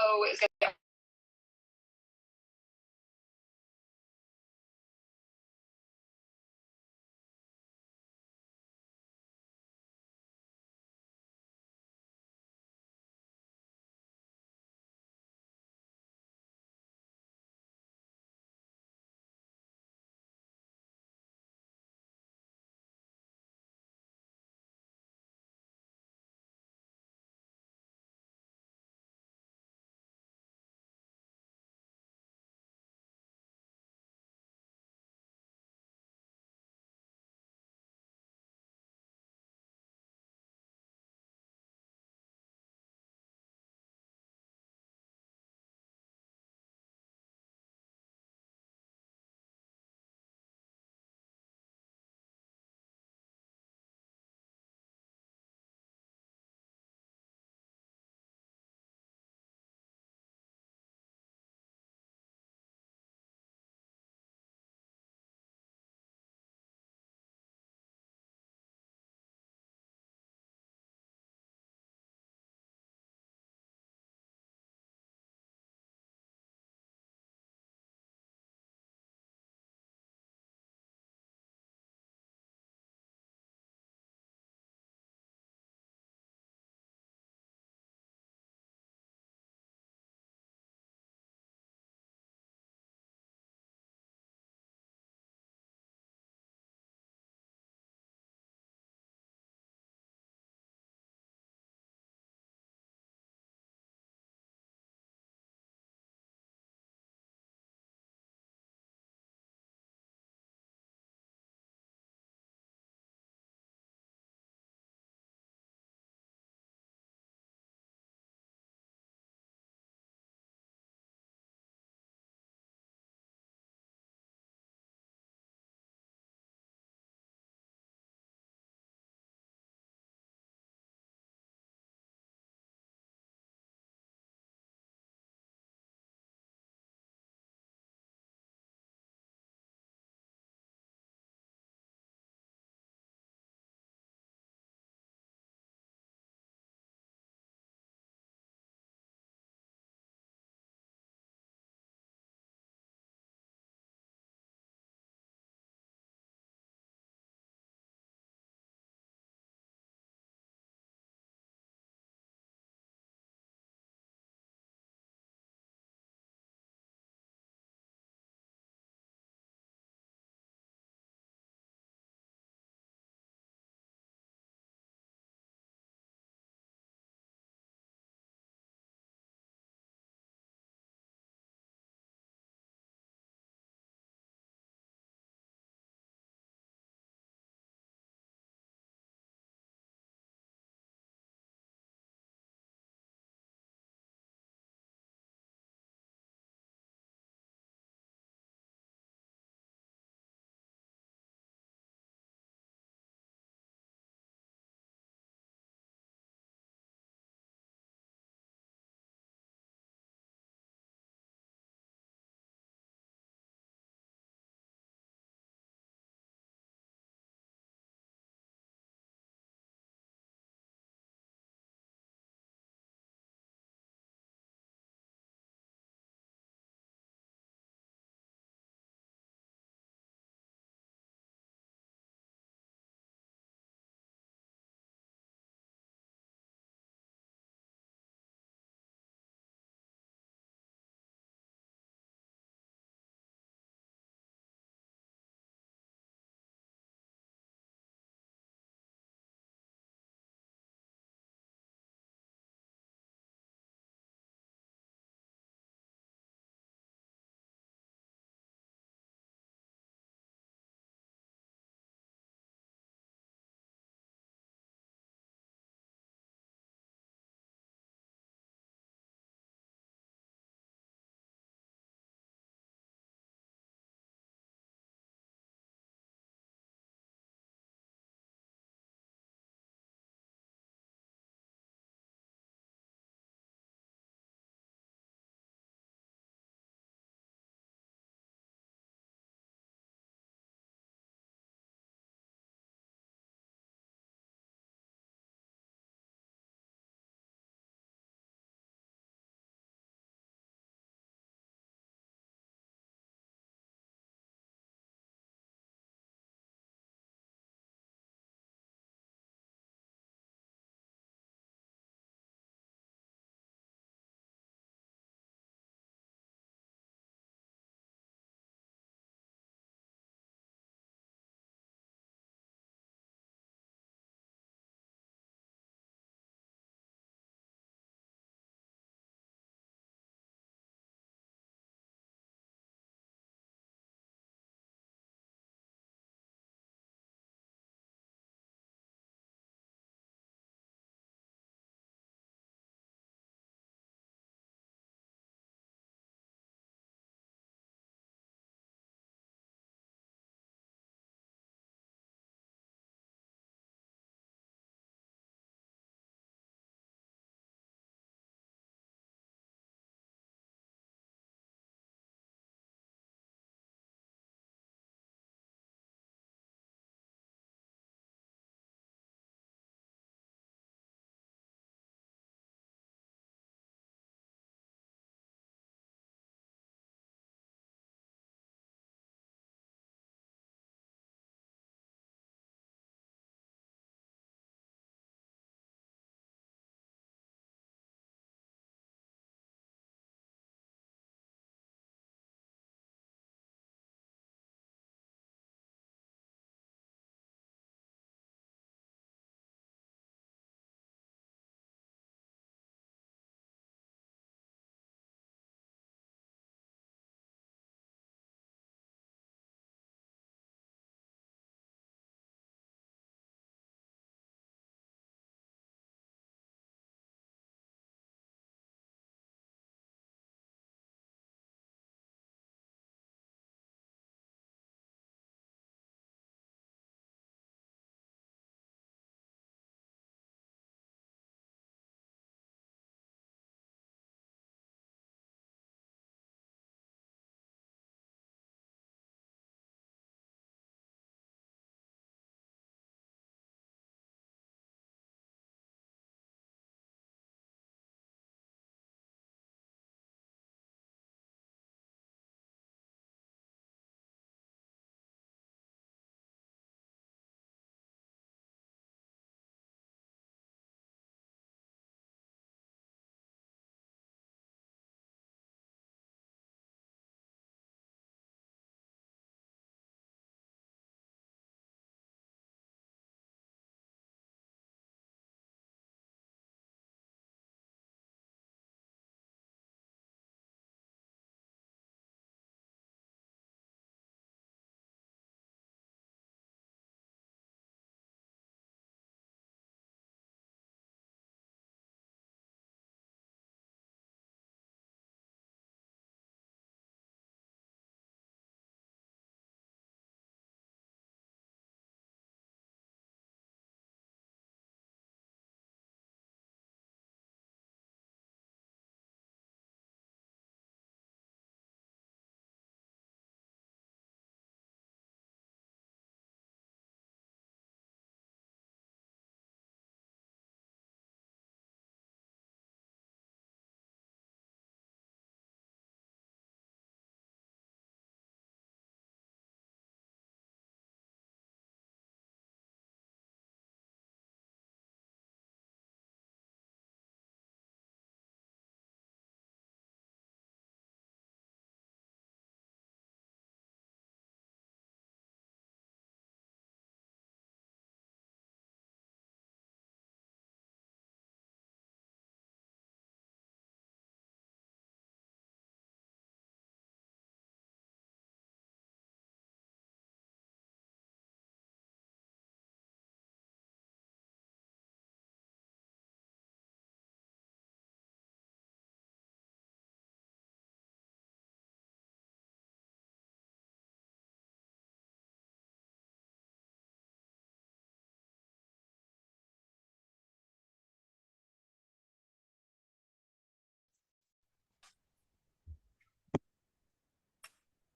show is going to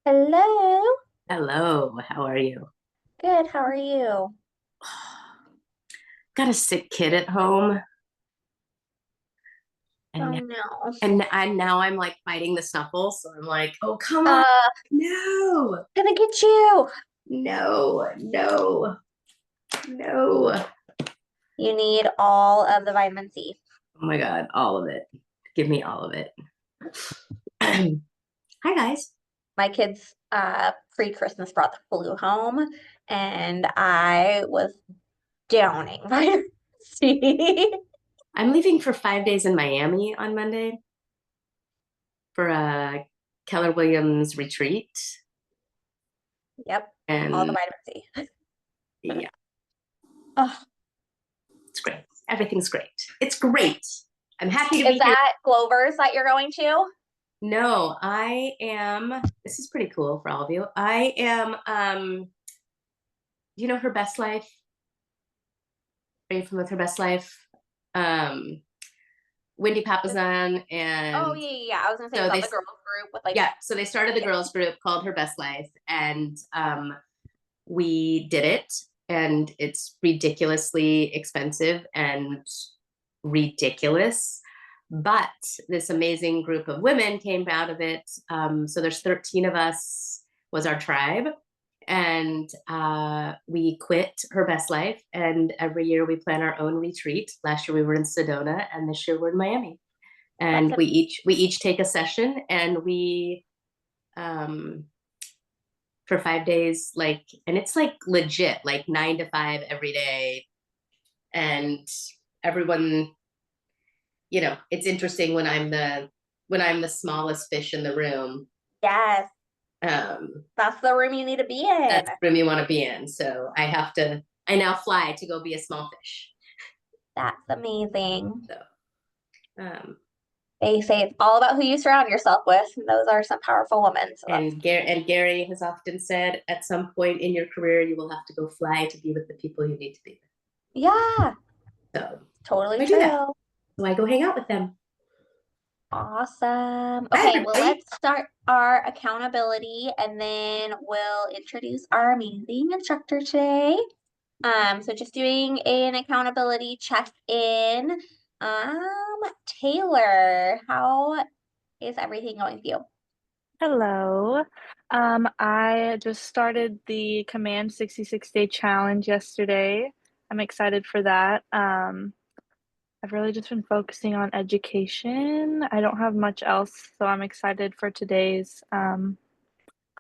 Hello. Hello, how are you? Good. How are you? Got a sick kid at home, Oh and no. now I'm like fighting the snuffle. So I'm like, oh come on, Uh, no, gonna get you. no, no, no. You need all of the vitamin C. Oh my God, all of it. Give me all of it. Hi guys. My kids pre-Christmas brought the flu home and I was downing vitamin C. I'm leaving for 5 days in Miami on Monday for a Keller Williams retreat, Yep, all the and vitamin C. yeah, Oh, it's great. Everything's great. It's great. I'm happy to is be here. that Glover's that you're going to? No, I am. This is pretty cool for all of you. I am. Do you know Her Best Life? Are you familiar with Her Best Life? Um, Wendy Papasan, Oh and yeah, yeah, yeah. I was gonna say, is so that they, the girls group with like, yeah. So they started the yeah. girls group called Her Best Life, and we did it, and it's ridiculously expensive and ridiculous. But this amazing group of women came out of it. So there's 13 of us was our tribe, and we quit Her Best Life. And every year we plan our own retreat. Last year we were in Sedona, and this year we're in Miami. That's And a, we each take a session, and we um, for 5 days, like, and it's like legit, like 9 to 5 every day, and everyone, it's interesting when I'm the smallest fish in the room. yes. um That's the room you need to be in. that's the room you want to be in, so I now fly to go be a small fish. That's amazing. So um They say it's all about who you surround yourself with. And those are some powerful women. So that's, and Gary has often said, at some point in your career you will have to go fly to be with the people you need to be yeah, with. So totally I do that. true. So I go hang out with them. Awesome. Bye Okay, well, everybody. let's start our accountability and then we'll introduce our amazing instructor today. So just doing an accountability check-in. Taylor, how is everything going with you? Hello. I just started the Command 66-day challenge yesterday. I'm excited for that. I've really just been focusing on education. I don't have much else, so I'm excited for today's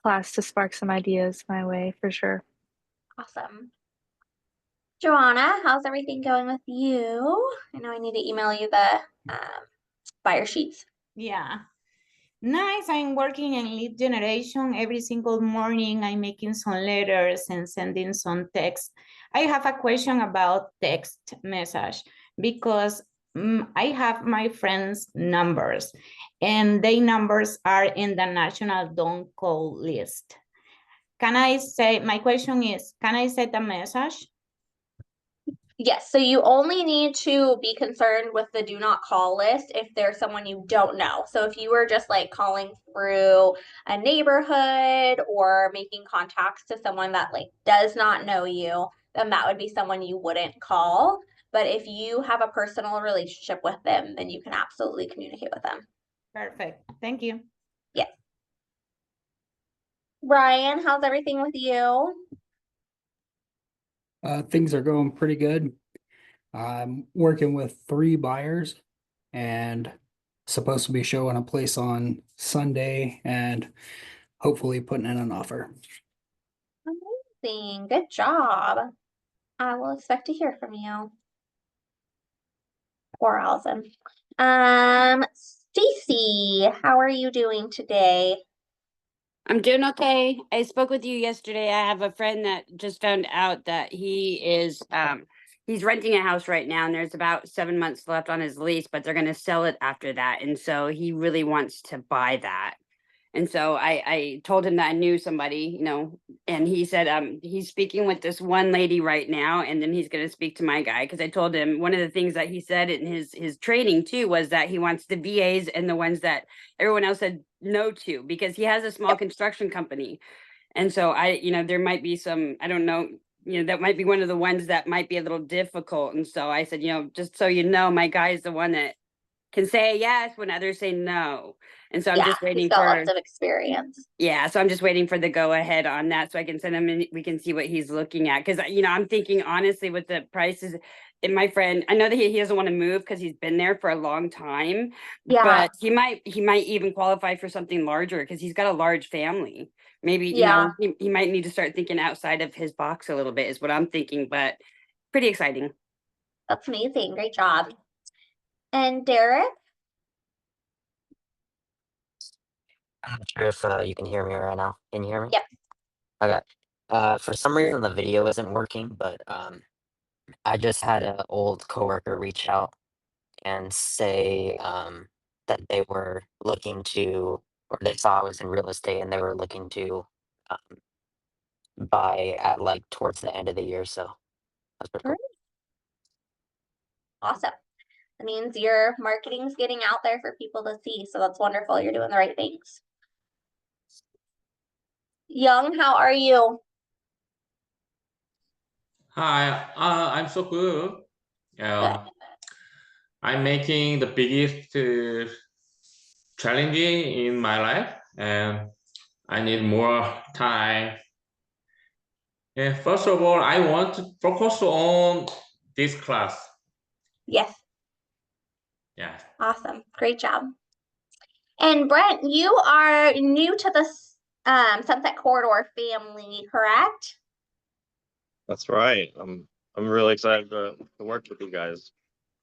class to spark some ideas my way for sure. Awesome. Joanna, how's everything going with you? I know I need to email you the buyer sheets. Yeah. Nice. I'm working in lead generation every single morning. I'm making some letters and sending some text. I have a question about text message because I have my friends' numbers and their numbers are in the national don't call list. My question is, can I set a message? Yes, so you only need to be concerned with the do not call list if there's someone you don't know. So if you were just like calling through a neighborhood or making contacts to someone that like does not know you, then that would be someone you wouldn't call. But if you have a personal relationship with them, then you can absolutely communicate with them. Perfect. Thank you. Yes. Ryan, how's everything with you? Things are going pretty good. I'm working with 3 buyers and supposed to be showing a place on Sunday and hopefully putting in an offer. Amazing. Good job. I will expect to hear from you. Or Allison. Stacy, how are you doing today? I'm doing okay. I spoke with you yesterday. I have a friend that just found out that he's renting a house right now and there's about 7 months left on his lease, but they're gonna sell it after that. And so he really wants to buy that. And so I told him that I knew somebody, you know, and he said he's speaking with this one lady right now, and then he's going to speak to my guy, because I told him one of the things that he said in his training too was that he wants the VAs and the ones that everyone else said no to, because he has a small construction company. And so you know, there might be some, I don't know, you know, that might be one of the ones that might be a little difficult. And so I said, you know, just so you know, my guy is the one that can say yes when others say no. And so I'm Yeah, just he's waiting got for, lots of experience. yeah, so I'm just waiting for the go ahead on that so I can send him and we can see what he's looking at. Cause you know, I'm thinking honestly with the prices, and my friend, I know that he doesn't want to move because he's been there for a long time, Yeah, but he might even qualify for something larger because he's got a large family. Maybe, you yeah, know, he might need to start thinking outside of his box a little bit is what I'm thinking, but pretty exciting. that's amazing. Great job. And Derek? I'm not sure if you can hear me right now. Can you hear me? Yep. Okay. For some reason the video isn't working, but I just had an old coworker reach out and say that they were looking to, or they saw I was in real estate and they were looking to um, buy at like towards the end of the year. So that's pretty cool. Awesome. That means your marketing's getting out there for people to see. So that's wonderful. You're doing the right things. Young, how are you? Hi, I'm so good. I'm making the biggest challenge in my life, and I need more time. And first of all, I want to focus on this class. Yes. Yeah. Awesome. Great job. And Brent, you are new to the Sunset Corridor family, correct? That's right. I'm really excited to work with you guys.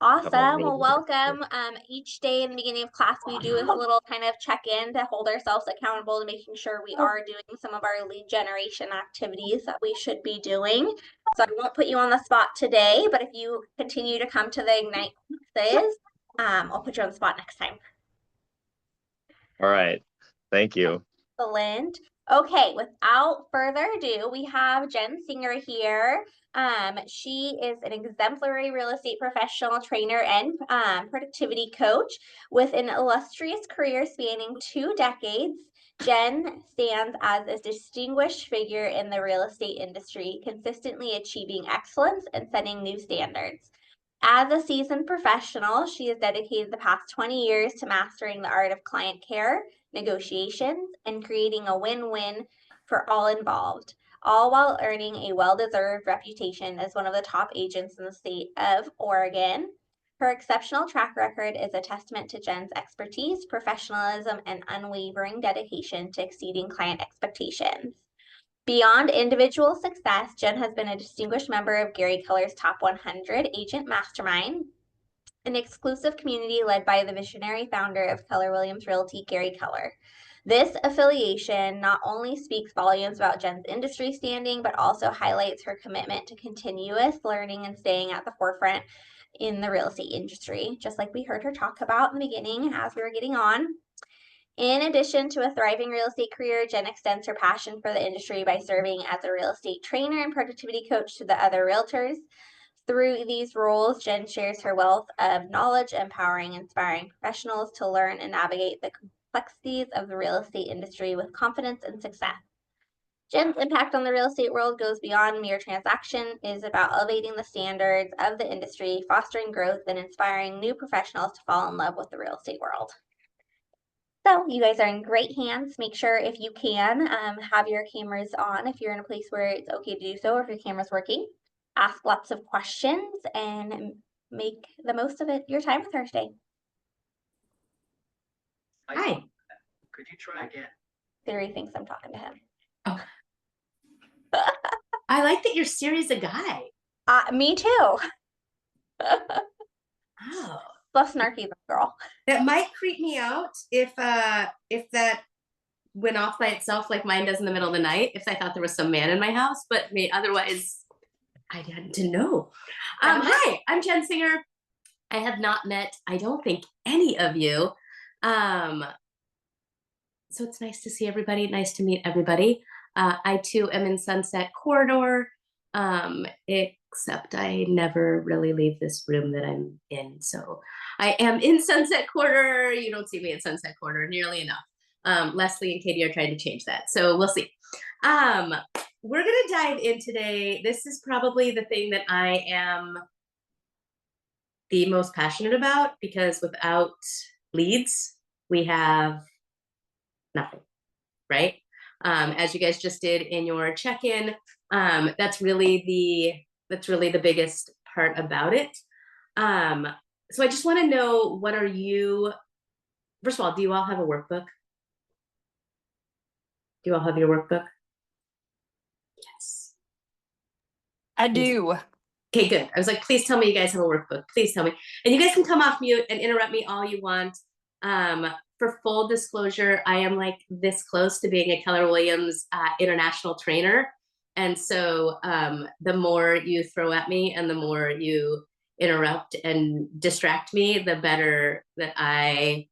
Awesome. really Well, good welcome. Each day in the beginning of class, we do a little kind of check-in to hold ourselves accountable to making sure we are doing some of our lead generation activities that we should be doing. So I won't put you on the spot today, but if you continue to come to the Ignite classes, I'll put you on the spot next time. All right. Thank you. Excellent. Okay, without further ado, we have Jen Singer here. She is an exemplary real estate professional, trainer, and productivity coach with an illustrious career spanning 2 decades. Jen stands as a distinguished figure in the real estate industry, consistently achieving excellence and setting new standards. As a seasoned professional, she has dedicated the past 20 years to mastering the art of client care, negotiations, and creating a win-win for all involved, all while earning a well-deserved reputation as one of the top agents in the state of Oregon. Her exceptional track record is a testament to Jen's expertise, professionalism, and unwavering dedication to exceeding client expectations. Beyond individual success, Jen has been a distinguished member of Gary Keller's Top 100 Agent Mastermind, an exclusive community led by the visionary founder of Keller Williams Realty, Gary Keller. This affiliation not only speaks volumes about Jen's industry standing, but also highlights her commitment to continuous learning and staying at the forefront in the real estate industry, just like we heard her talk about in the beginning as we were getting on. In addition to a thriving real estate career, Jen extends her passion for the industry by serving as a real estate trainer and productivity coach to the other realtors. Through these roles, Jen shares her wealth of knowledge, empowering, inspiring professionals to learn and navigate the complexities of the real estate industry with confidence and success. Jen's impact on the real estate world goes beyond mere transaction. It is about elevating the standards of the industry, fostering growth, and inspiring new professionals to fall in love with the real estate world. So you guys are in great hands. Make sure if you can have your cameras on if you're in a place where it's okay to do so, or if your camera's working. Ask lots of questions and make the most of it your time with her today. Hi. Could you try again? Siri thinks I'm talking to him. Oh. I like that you're Siri's a guy. Me too. Oh. Less snarky than girl. That might creep me out if that went off by itself like mine does in the middle of the night, if I thought there was some man in my house, but otherwise I had to know. Hi, I'm Jen Singer. I have not met, I don't think, any of you. So it's nice to see everybody. Nice to meet everybody. I too am in Sunset Corridor, except I never really leave this room that I'm in. So I am in Sunset Corridor. You don't see me in Sunset Corridor nearly enough. Leslie and Katie are trying to change that. So we'll see. We're going to dive in today. This is probably the thing that I am the most passionate about, because without leads, we have nothing, right? As you guys just did in your check-in, that's really the biggest part about it. So I just want to know, what are you, first of all, do you all have a workbook? Do you all have your workbook? Yes. I do. Okay, good. I was like, please tell me you guys have a workbook. Please tell me. And you guys can come off mute and interrupt me all you want. For full disclosure, I am like this close to being a Keller Williams international trainer. And so the more you throw at me and the more you interrupt and distract me, the better that I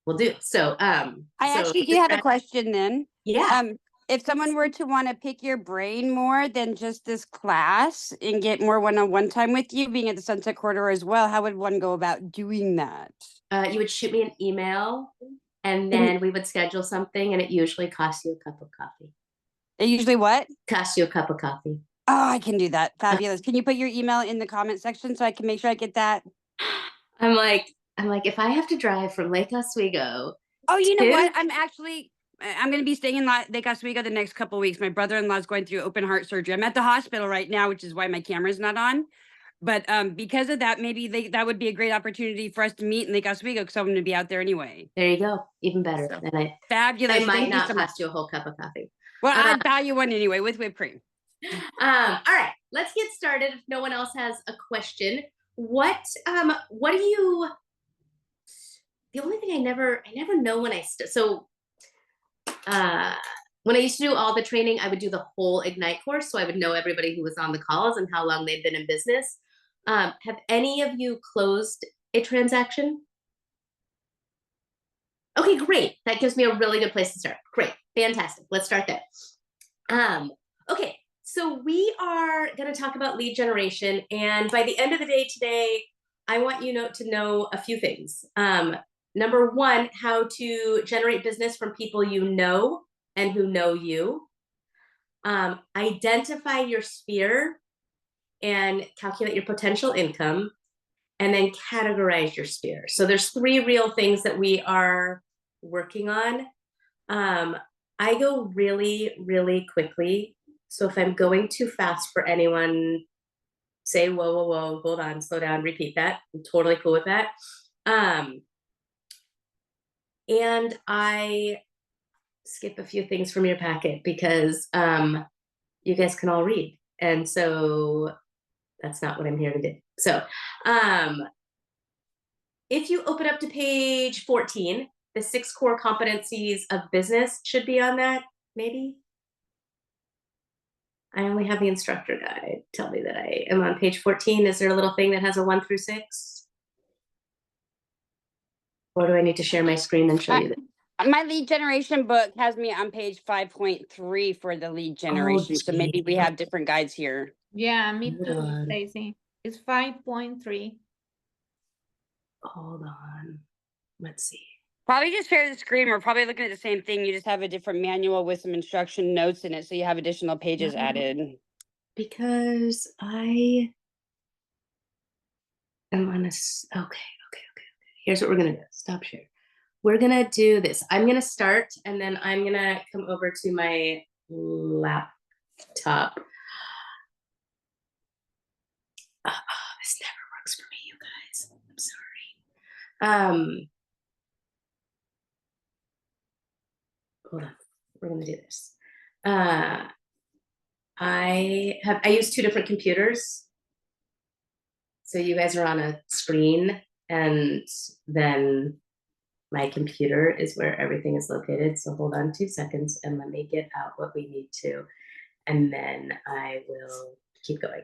will do. So I actually do have a question then. Yeah. If someone were to want to pick your brain more than just this class and get more one-on-one time with you, being at the Sunset Corridor as well, how would one go about doing that? You would shoot me an email, and then we would schedule something, and it usually costs you a cup of coffee. It usually what? Costs you a cup of coffee. Oh, I can do that. Fabulous. Can you put your email in the comment section so I can make sure I get that? I'm like, if I have to drive from Lake Oswego. Oh, you know what? I'm going to be staying in Lake Oswego the next couple of weeks. My brother-in-law is going through open heart surgery. I'm at the hospital right now, which is why my camera's not on. But because of that, maybe that would be a great opportunity for us to meet in Lake Oswego, because I'm going to be out there anyway. There you go. Even better. So, fabulous. I might not cost you a whole cup of coffee. Well, I'd buy you one anyway with whipped cream. All right, let's get started. If no one else has a question, what do you? The only thing I never know when when I used to do all the training, I would do the whole Ignite course, so I would know everybody who was on the calls and how long they've been in business. Have any of you closed a transaction? Okay, great. That gives me a really good place to start. Great, fantastic. Let's start there. Okay, so we are going to talk about lead generation, and by the end of the day today, I want you to know a few things. Number one, how to generate business from people you know and who know you. Identify your sphere and calculate your potential income, and then categorize your sphere. So there's 3 real things that we are working on. I go really, really quickly. So if I'm going too fast for anyone, say, whoa, whoa, whoa, hold on, slow down, repeat that. I'm totally cool with that. And I skip a few things from your packet because you guys can all read. And so that's not what I'm here to do. So if you open up to page 14, the 6 core competencies of business should be on that, maybe. I only have the instructor guide. Tell me that I am on page 14. Is there a little thing that has a 1 through 6? Or do I need to share my screen and show you that? My lead generation book has me on page 5.3 for the lead generation. So maybe we have different guides here. Yeah, me too, Stacy. It's 5.3. Hold on. Let's see. Probably just share the screen. We're probably looking at the same thing. You just have a different manual with some instruction notes in it, so you have additional pages added. Because I am on a... Okay. Here's what we're going to do. Stop share. We're going to do this. I'm going to start, and then I'm going to come over to my laptop. This never works for me, you guys. I'm sorry. Hold on. We're going to do this. I use 2 different computers. So you guys are on a screen, and then my computer is where everything is located. So hold on 2 seconds and let me get out what we need to, and then I will keep going.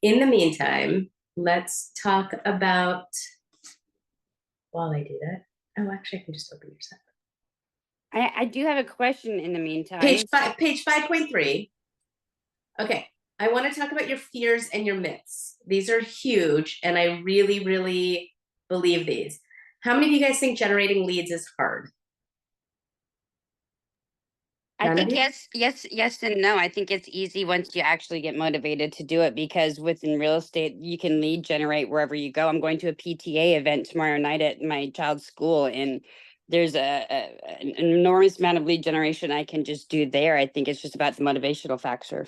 In the meantime, let's talk about, while I do that, Oh, actually, I can just open yours up. I do have a question in the meantime. Page 5.3. Okay, I want to talk about your fears and your myths. These are huge, and I really, really believe these. How many of you guys think generating leads is hard? I None of think you? yes and no. I think it's easy once you actually get motivated to do it, because within real estate, you can lead generate wherever you go. I'm going to a PTA event tomorrow night at my child's school, and there's an enormous amount of lead generation I can just do there. I think it's just about the motivational factor.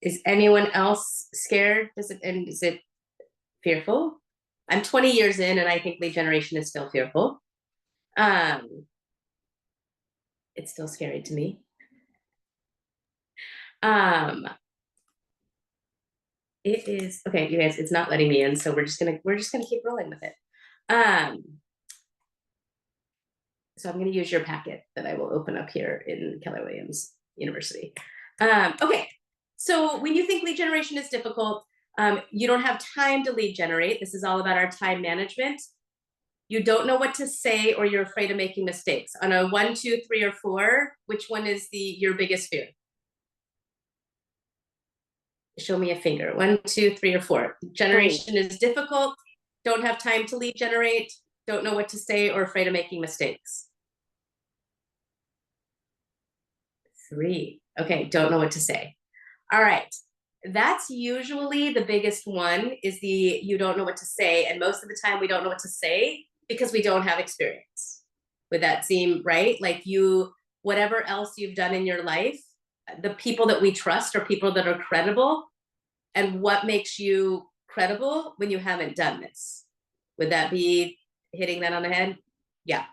Is anyone else scared? Is it fearful? I'm 20 years in, and I think lead generation is still fearful. It's still scary to me. It is okay, you guys. It's not letting me in, so we're just gonna keep rolling with it. So I'm gonna use your packet that I will open up here in Keller Williams University. Okay, so when you think lead generation is difficult, you don't have time to lead generate. This is all about our time management. You don't know what to say, or you're afraid of making mistakes. On a 1, 2, 3, or 4, which one is your biggest fear? Show me a finger. 1, 2, 3, or 4. Generation is difficult, don't have time to lead generate, don't know what to say, or afraid of making mistakes. 3. Okay, don't know what to say. All right. That's usually the biggest one, is you don't know what to say. And most of the time we don't know what to say because we don't have experience. Would that seem right? Like whatever else you've done in your life, the people that we trust are people that are credible. And what makes you credible when you haven't done this? Would that be hitting that on the head? Yeah,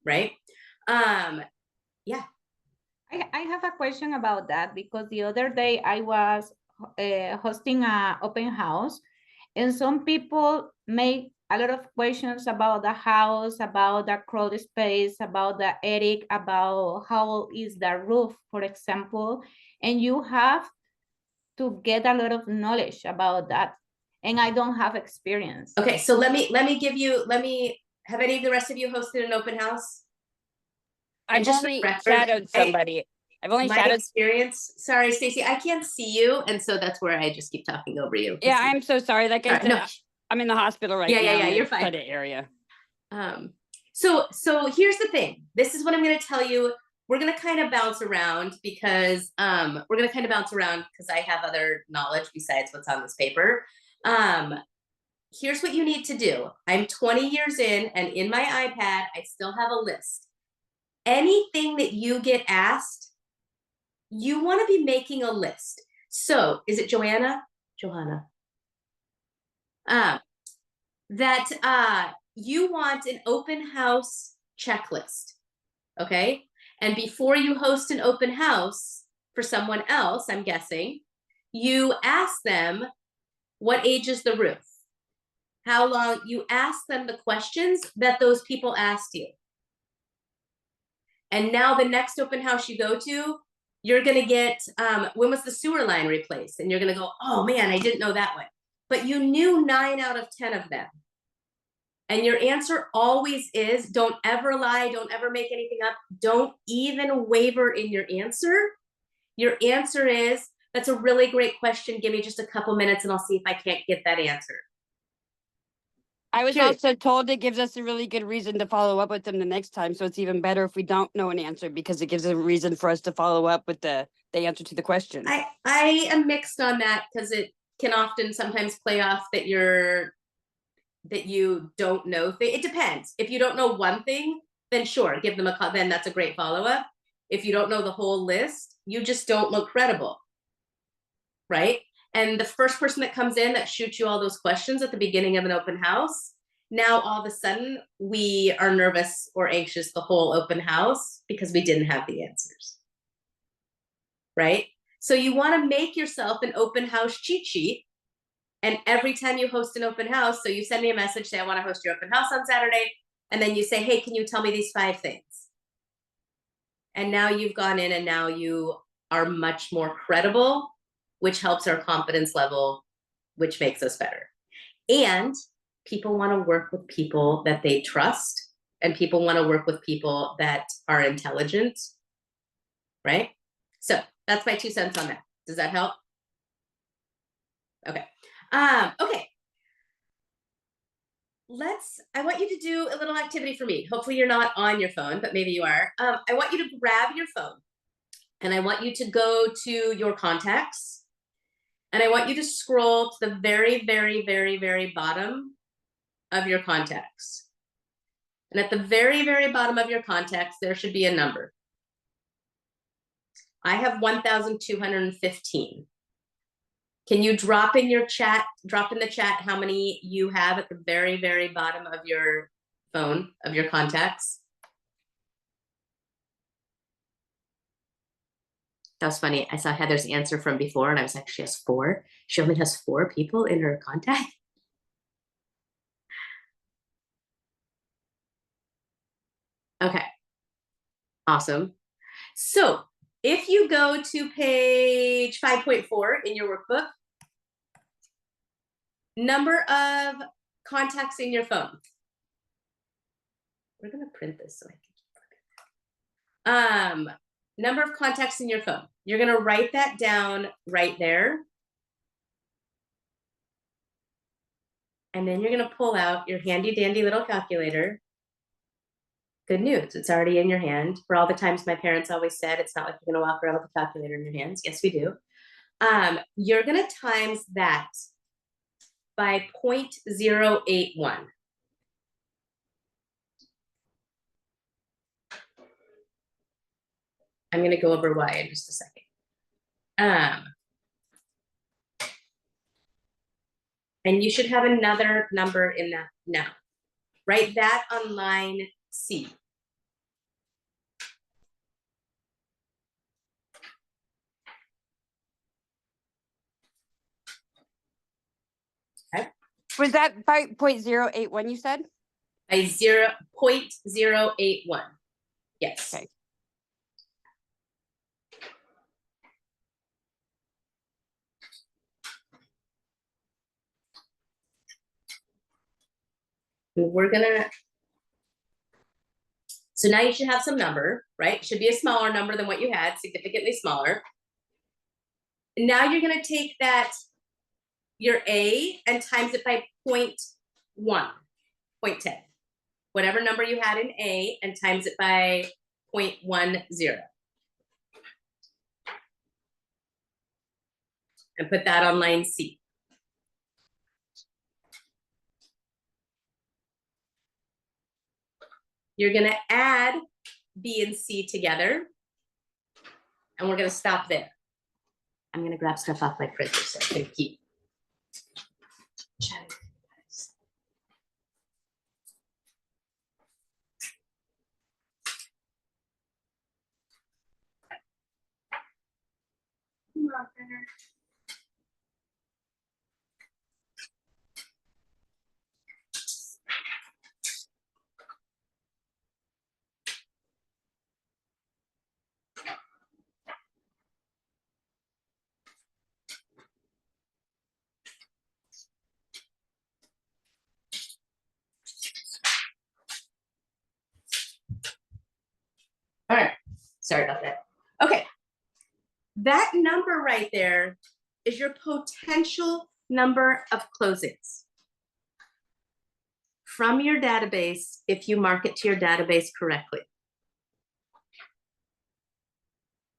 right? Yeah. I have a question about that, because the other day I was hosting an open house, and some people make a lot of questions about the house, about the crawl space, about the attic, about how is the roof, for example, and you have to get a lot of knowledge about that, and I don't have experience. Okay, so let me have any of the rest of you hosted an open house? I've just for only record, shadowed somebody. I've only My shadowed. experience. Sorry, Stacy, I can't see you, and so that's where I just keep talking over you. Yeah, I'm so sorry. Like I Sorry, said, no. I'm in the hospital right Yeah, now. yeah, in the you're fine. credit area. So here's the thing. This is what I'm going to tell you. We're going to kind of bounce around because I have other knowledge besides what's on this paper. Here's what you need to do. I'm 20 years in, and in my iPad, I still have a list. Anything that you get asked, you want to be making a list. So is it Johanna? That you want an open house checklist, okay? And before you host an open house for someone else, I'm guessing, you ask them, what age is the roof? How long? You ask them the questions that those people asked you. And now the next open house you go to, you're gonna get, when was the sewer line replaced? And you're gonna go, oh man, I didn't know that one. But you knew 9 out of 10 of them. And your answer always is, don't ever lie, don't ever make anything up, don't even waver in your answer. Your answer is, that's a really great question, give me just a couple minutes and I'll see if I can't get that answer. I was Period. also told it gives us a really good reason to follow up with them the next time. So it's even better if we don't know an answer, because it gives a reason for us to follow up with the answer to the question. I am mixed on that, because it can often sometimes play off that you don't know. It depends. If you don't know one thing, then sure, give them a call. Then that's a great follow-up. If you don't know the whole list, you just don't look credible, right? And the first person that comes in that shoots you all those questions at the beginning of an open house, now all of a sudden we are nervous or anxious the whole open house because we didn't have the answers, right? So you want to make yourself an open house cheat sheet. And every time you host an open house, so you send me a message, say, I want to host your open house on Saturday. And then you say, hey, can you tell me these 5 things? And now you've gone in and now you are much more credible, which helps our confidence level, which makes us better. And people want to work with people that they trust and people want to work with people that are intelligent, right? So that's my 2 cents on that. Does that help? Okay. Okay. I want you to do a little activity for me. Hopefully you're not on your phone, but maybe you are. I want you to grab your phone and I want you to go to your contacts and I want you to scroll to the very, very, very, very bottom of your contacts. And at the very, very bottom of your contacts, there should be a number. I have 1,215. Can you drop in the chat how many you have at the very, very bottom of your phone, of your contacts? That was funny. I saw Heather's answer from before and I was like, she has 4. She only has 4 people in her contact. Okay, awesome. So if you go to page 5.4 in your workbook, number of contacts in your phone. We're gonna print this so I can keep. Number of contacts in your phone. You're gonna write that down right there. And then you're gonna pull out your handy dandy little calculator. Good news, it's already in your hand. For all the times my parents always said, it's not like you're gonna walk around with a calculator in your hands. Yes, we do. You're gonna times that by 0.081. I'm gonna go over why in just a second. And you should have another number in that now. Write that on line C. Okay. Was that by 0.081 you said? By 0.081. Yes. Okay. We're gonna, so now you should have some number, right? It should be a smaller number than what you had, significantly smaller. And now you're gonna take that, your A, and times it by 0.1, 0.10. Whatever number you had in A, and times it by 0.10. And put that on line C. You're gonna add B and C together, and we're gonna stop there. I'm gonna grab stuff off my printer so I can keep chatting. Come on, printer. All right, sorry about that. Okay, that number right there is your potential number of closings from your database if you mark it to your database correctly.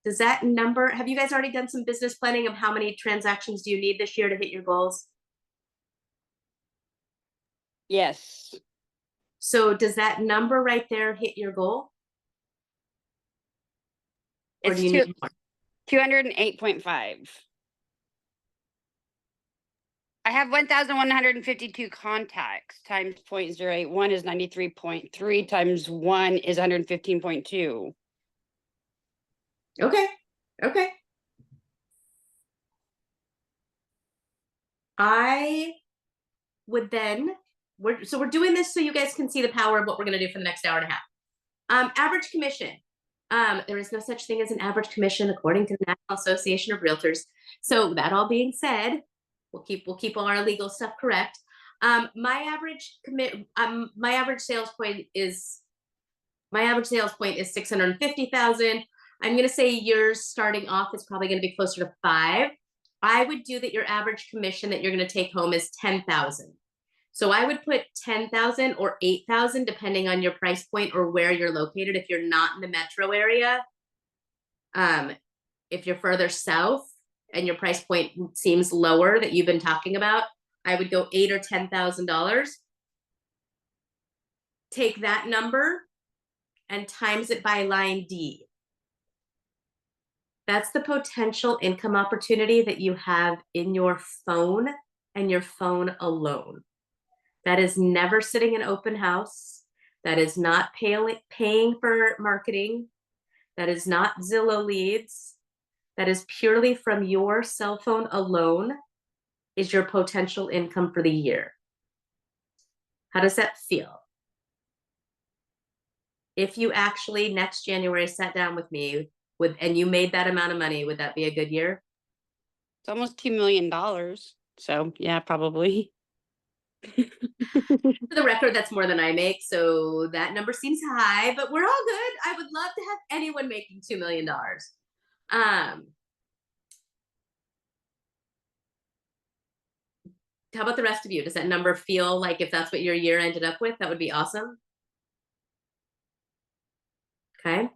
Does that number, have you guys already done some business planning of how many transactions do you need this year to hit your goals? Yes. So does that number right there hit your goal? Or It's do you need more? 208.5. I have 1,152 contacts times 0.081 is 93.3 times 1 is 115.2. Okay, okay. I would then, we're doing this so you guys can see the power of what we're gonna do for the next hour and a half. Average commission. There is no such thing as an average commission according to the National Association of Realtors. So that all being said, we'll keep all our legal stuff correct. My average sales point is My average sales point is 650,000. I'm going to say yours starting off is probably going to be closer to 5. I would do that your average commission that you're going to take home is 10,000. So I would put 10,000 or 8,000 depending on your price point or where you're located. If you're not in the metro area, if you're further south and your price point seems lower that you've been talking about, I would go $8,000 or $10,000. Take that number and times it by line D. That's the potential income opportunity that you have in your phone and your phone alone. That is never sitting in open house. That is not paying for marketing. That is not Zillow leads. That is purely from your cell phone alone is your potential income for the year. How does that feel? If you actually next January sat down with me and you made that amount of money, would that be a good year? It's almost $2 million. So yeah, probably. For the record, that's more than I make, so that number seems high, but we're all good. I would love to have anyone making $2 million. How about the rest of you? Does that number feel like if that's what your year ended up with, that would be awesome? Okay,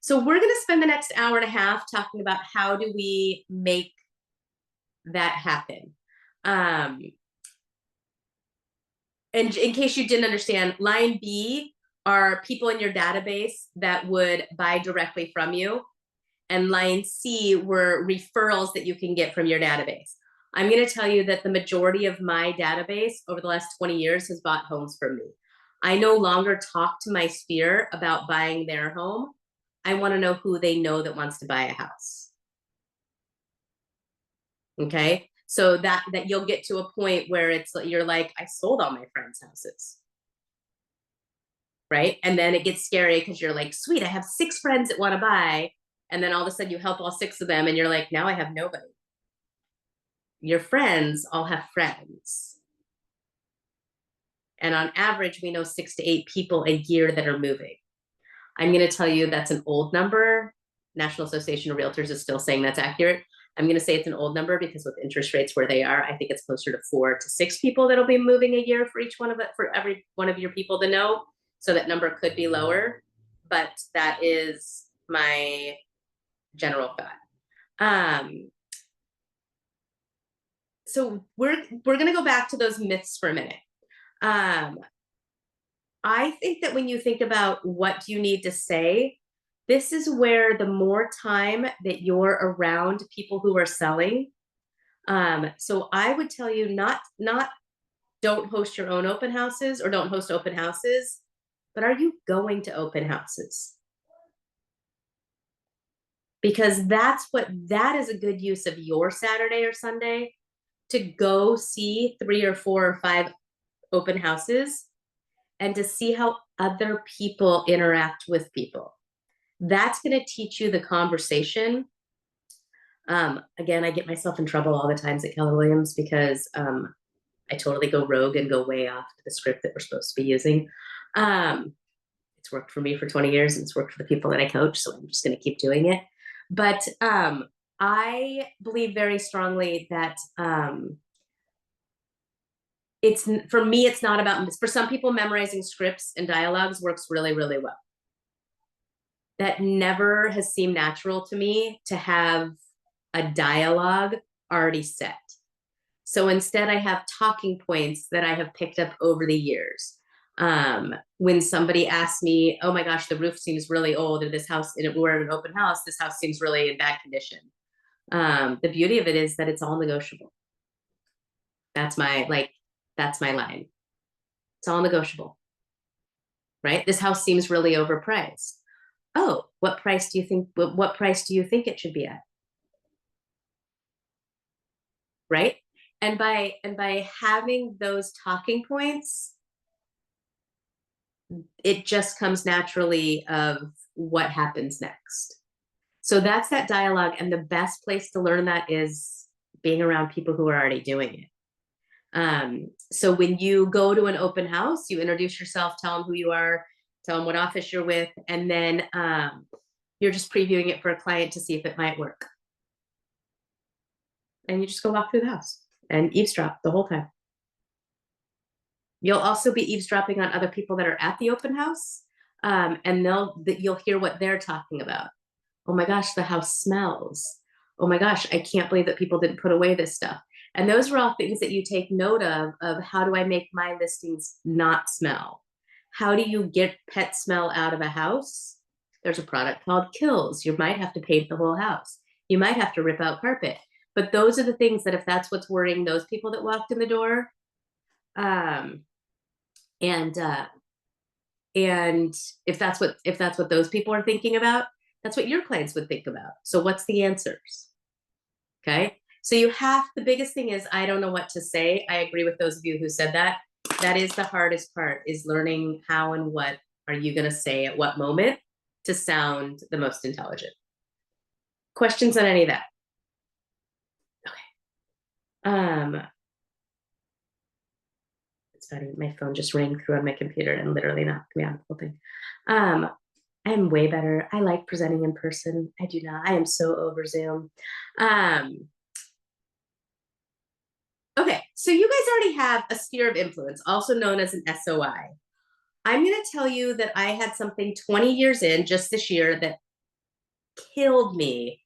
so we're going to spend the next hour and a half talking about how do we make that happen. And in case you didn't understand, line B are people in your database that would buy directly from you. And line C were referrals that you can get from your database. I'm going to tell you that the majority of my database over the last 20 years has bought homes from me. I no longer talk to my sphere about buying their home. I want to know who they know that wants to buy a house. Okay? So that you'll get to a point where you're like, I sold all my friends' houses. Right? And then it gets scary because you're like, sweet, I have 6 friends that want to buy. And then all of a sudden you help all 6 of them and you're like, now I have nobody. Your friends all have friends. And on average, we know 6 to 8 people a year that are moving. I'm going to tell you that's an old number. National Association of Realtors is still saying that's accurate. I'm going to say it's an old number because with interest rates where they are, I think it's closer to 4 to 6 people that'll be moving a year for every one of your people to know. So that number could be lower, but that is my general thought. So we're going to go back to those myths for a minute. I think that when you think about what you need to say, this is where the more time that you're around people who are selling. So I would tell you not don't host your own open houses or don't host open houses, but are you going to open houses? Because that is a good use of your Saturday or Sunday to go see 3 or 4 or 5 open houses and to see how other people interact with people. That's going to teach you the conversation. Again, I get myself in trouble all the times at Keller Williams because I totally go rogue and go way off the script that we're supposed to be using. It's worked for me for 20 years and it's worked for the people that I coach, so I'm just going to keep doing it. But I believe very strongly that for me, it's not about, for some people, memorizing scripts and dialogues works really, really well. That never has seemed natural to me to have a dialogue already set. So instead, I have talking points that I have picked up over the years. When somebody asks me, oh my gosh, the roof seems really old, or this house, we're in an open house, this house seems really in bad condition. The beauty of it is that it's all negotiable. That's my line. It's all negotiable, right? This house seems really overpriced. Oh, what price do you think it should be at? Right? And by having those talking points, it just comes naturally of what happens next. So that's that dialogue. And the best place to learn that is being around people who are already doing it. So when you go to an open house, you introduce yourself, tell them who you are, tell them what office you're with, and then you're just previewing it for a client to see if it might work. And you just go walk through the house and eavesdrop the whole time. You'll also be eavesdropping on other people that are at the open house, and you'll hear what they're talking about. Oh my gosh, the house smells. Oh my gosh, I can't believe that people didn't put away this stuff. And those are all things that you take note of how do I make my listings not smell? How do you get pet smell out of a house? There's a product called Kills. You might have to paint the whole house. You might have to rip out carpet. But those are the things that if that's what's worrying those people that walked in the door, and if that's what those people are thinking about, that's what your clients would think about. So what's the answers? Okay. So the biggest thing is, I don't know what to say. I agree with those of you who said that. That is the hardest part, is learning how and what are you going to say at what moment to sound the most intelligent. Questions on any of that? Okay. It's funny, my phone just rang through on my computer and literally knocked me out of the whole thing. I am way better. I like presenting in person. I do not. I am so over Zoom. Okay, so you guys already have a sphere of influence, also known as an SOI. I'm going to tell you that I had something 20 years in just this year that killed me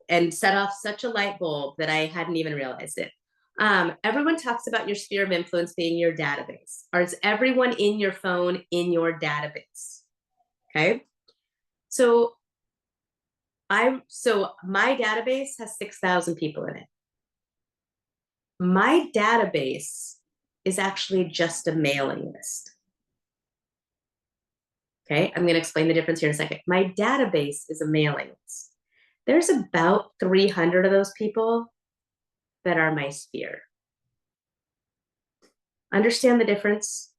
and set off such a light bulb that I hadn't even realized it. Everyone talks about your sphere of influence being your database. Or is everyone in your phone in your database? Okay, so my database has 6,000 people in it. My database is actually just a mailing list. Okay, I'm going to explain the difference here in a second. My database is a mailing list. There's about 300 of those people that are my sphere. Understand the difference?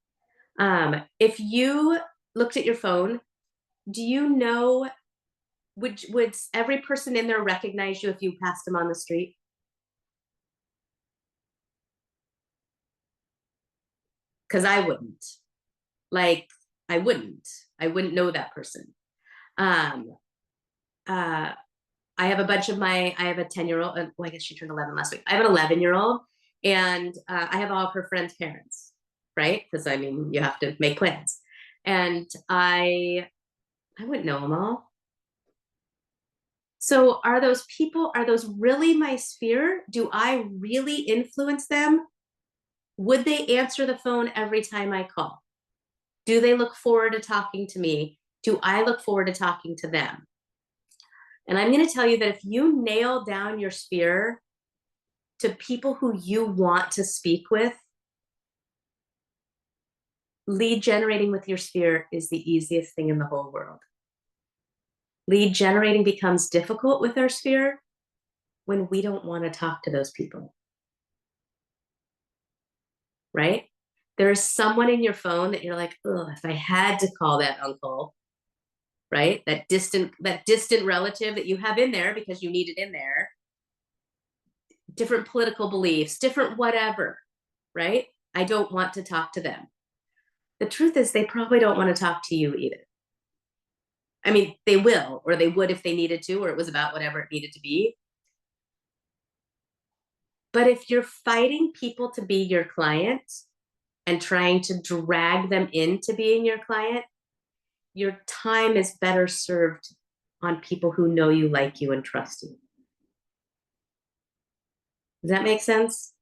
If you looked at your phone, do you know, would every person in there recognize you if you passed them on the street? Because I wouldn't. Like, I wouldn't know that person. I have a bunch of I have a 10-year-old, well, I guess she turned 11 last week. I have an 11-year-old, and I have all of her friends' parents, right? Because I mean, you have to make plans. And I wouldn't know them all. So are those really my sphere? Do I really influence them? Would they answer the phone every time I call? Do they look forward to talking to me? Do I look forward to talking to them? And I'm going to tell you that if you nail down your sphere to people who you want to speak with, lead generating with your sphere is the easiest thing in the whole world. Lead generating becomes difficult with our sphere when we don't want to talk to those people. Right? There's someone in your phone that you're like, oh, if I had to call that uncle, right? That distant relative that you have in there because you need it in there. Different political beliefs, different whatever, right? I don't want to talk to them. The truth is they probably don't want to talk to you either. I mean, they will, or they would if they needed to, or it was about whatever it needed to be. But if you're fighting people to be your client and trying to drag them into being your client, your time is better served on people who know you, like you, and trust you. Does that make sense?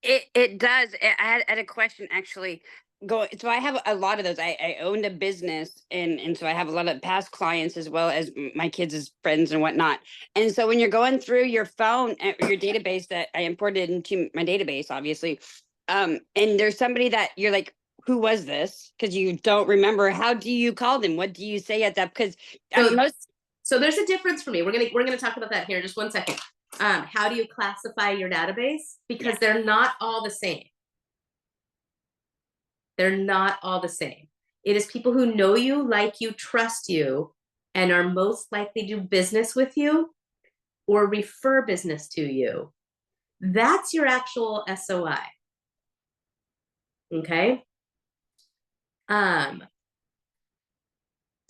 It does. I had a question actually. So I have a lot of those. I owned a business, and so I have a lot of past clients as well as my kids' friends and whatnot. And so when you're going through your phone, your database that I imported into my database, obviously, and there's somebody that you're like, who was this? Because you don't remember. How do you call them? What do you say at that? Because so there's a difference for me. We're gonna talk about that here in just one second. How do you classify your database? Because they're not all the same. They're not all the same. It is people who know you, like you, trust you, and are most likely to do business with you or refer business to you. That's your actual SOI. Okay?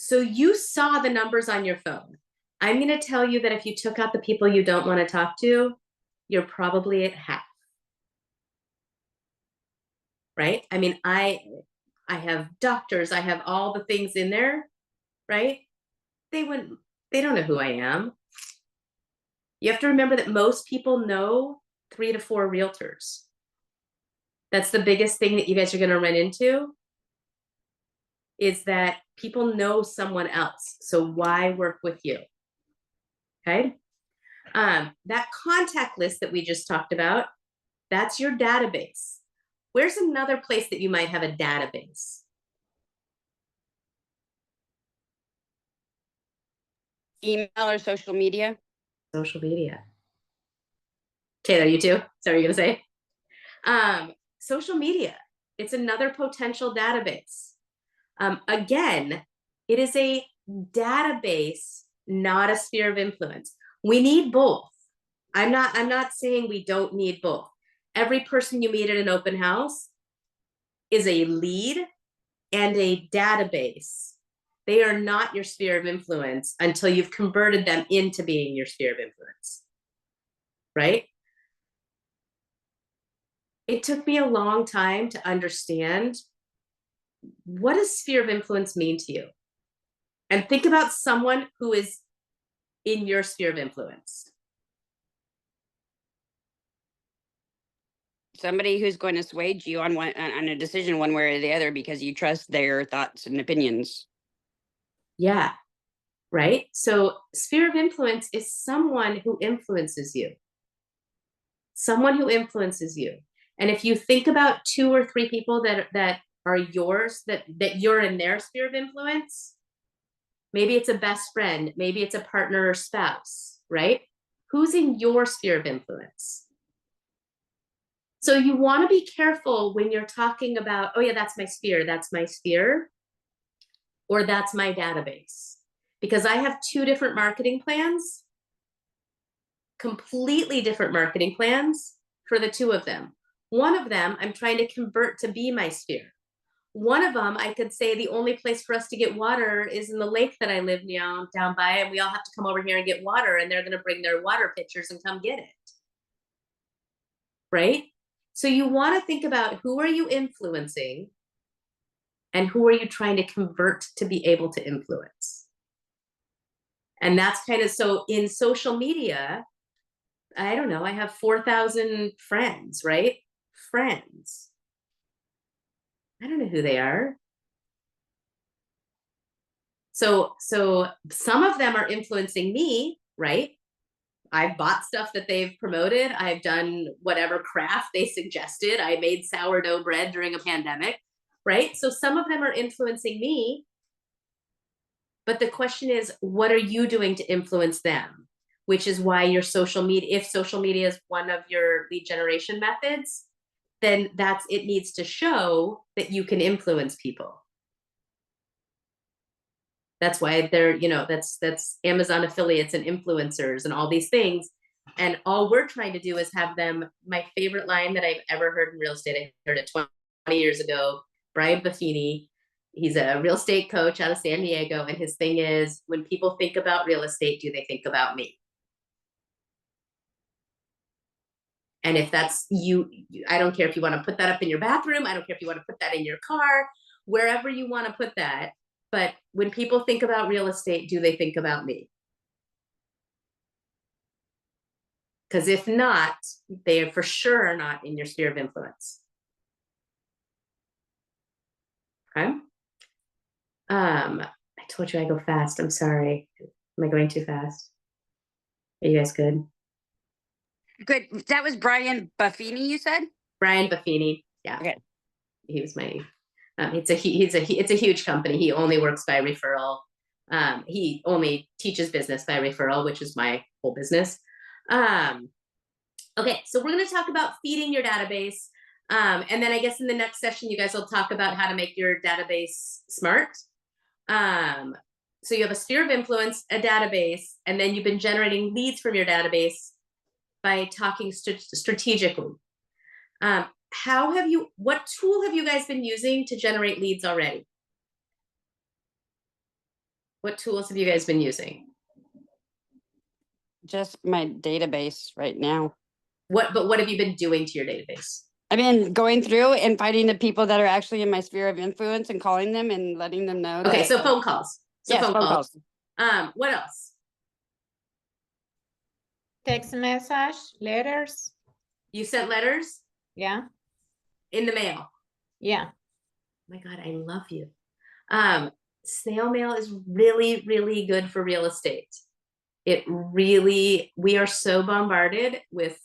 So you saw the numbers on your phone. I'm going to tell you that if you took out the people you don't want to talk to, you're probably at half. Right? I mean, I have doctors, I have all the things in there, right? They don't know who I am. You have to remember that most people know 3 to 4 realtors. That's the biggest thing that you guys are going to run into, is that people know someone else. So why work with you? Okay. That contact list that we just talked about, that's your database. Where's another place that you might have a database? Email or social media? Social media. Taylor, you too? Is that what you're gonna say? Social media, it's another potential database. Again, it is a database, not a sphere of influence. We need both. I'm not saying we don't need both. Every person you meet at an open house is a lead and a database. They are not your sphere of influence until you've converted them into being your sphere of influence, right? It took me a long time to understand, what does sphere of influence mean to you? And think about someone who is in your sphere of influence. Somebody who's going to sway you on a decision one way or the other because you trust their thoughts and opinions. Yeah, right? So sphere of influence is someone who influences you. Someone who influences you. And if you think about 2 or 3 people that are yours, that you're in their sphere of influence, maybe it's a best friend, maybe it's a partner or spouse, right? Who's in your sphere of influence? So you want to be careful when you're talking about, oh yeah, that's my sphere, or that's my database. Because I have 2 different marketing plans, completely different marketing plans for the 2 of them. One of them I'm trying to convert to be my sphere. One of them, I could say the only place for us to get water is in the lake that I live down by, and we all have to come over here and get water, and they're going to bring their water pitchers and come get it. Right? So you want to think about, who are you influencing and who are you trying to convert to be able to influence? And that's kind of, so in social media, I don't know, I have 4,000 friends, right? Friends. I don't know who they are. So some of them are influencing me, right? I've bought stuff that they've promoted. I've done whatever craft they suggested. I made sourdough bread during a pandemic, right? So some of them are influencing me. But the question is, what are you doing to influence them? Which is why your social media, if social media is one of your lead generation methods, then it needs to show that you can influence people. That's why they're, that's Amazon affiliates and influencers and all these things. And all we're trying to do is have them, my favorite line that I've ever heard in real estate, I heard it 20 years ago, Brian Buffini, he's a real estate coach out of San Diego. And his thing is, when people think about real estate, do they think about me? And if that's you, I don't care if you want to put that up in your bathroom. I don't care if you want to put that in your car, wherever you want to put that. But when people think about real estate, do they think about me? Because if not, they for sure are not in your sphere of influence. Okay. I told you I go fast. I'm sorry. Am I going too fast? Are you guys good? Good. That was Brian Buffini, you said? Brian Buffini. Yeah. Okay. He was my, it's a huge company. He only works by referral. He only teaches business by referral, which is my whole business. Okay, so we're going to talk about feeding your database. And then I guess in the next session, you guys will talk about how to make your database smart. So you have a sphere of influence, a database, and then you've been generating leads from your database by talking strategically. What tool have you guys been using to generate leads already? What tools have you guys been using? Just my database right now. But what have you been doing to your database? I've been going through and finding the people that are actually in my sphere of influence and calling them and letting them know. Okay, that, so phone calls. So yes, phone calls. What else? Text message, letters. You sent letters Yeah, in the mail. yeah. Oh my God, I love you. Snail mail is really, really good for real estate. It really, we are so bombarded with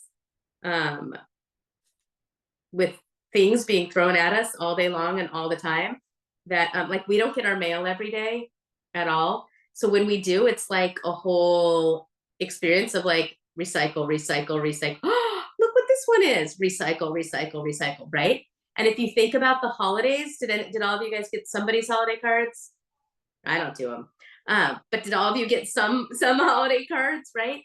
things being thrown at us all day long and all the time that like we don't get our mail every day at all. So when we do, it's like a whole experience of like recycle, recycle, recycle. Oh, look what this one is. Recycle, recycle, recycle, right? And if you think about the holidays, did all of you guys get somebody's holiday cards? I don't do them. But did all of you get some holiday cards, right?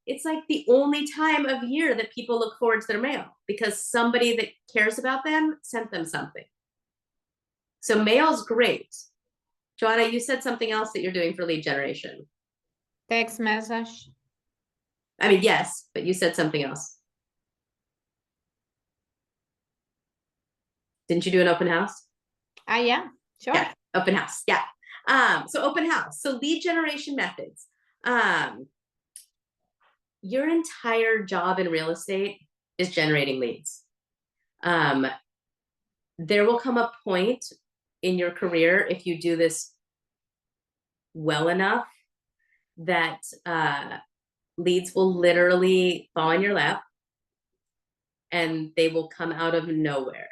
It's like the only time of year that people look forward to their mail because somebody that cares about them sent them something. So mail's great. Joanna, you said something else that you're doing for lead generation. Text message. I mean, yes, but you said something else. Didn't you do an open house? Yeah, sure. Yeah, open house. Yeah. So open house. So lead generation methods. Your entire job in real estate is generating leads. There will come a point in your career, if you do this well enough, that leads will literally fall in your lap and they will come out of nowhere.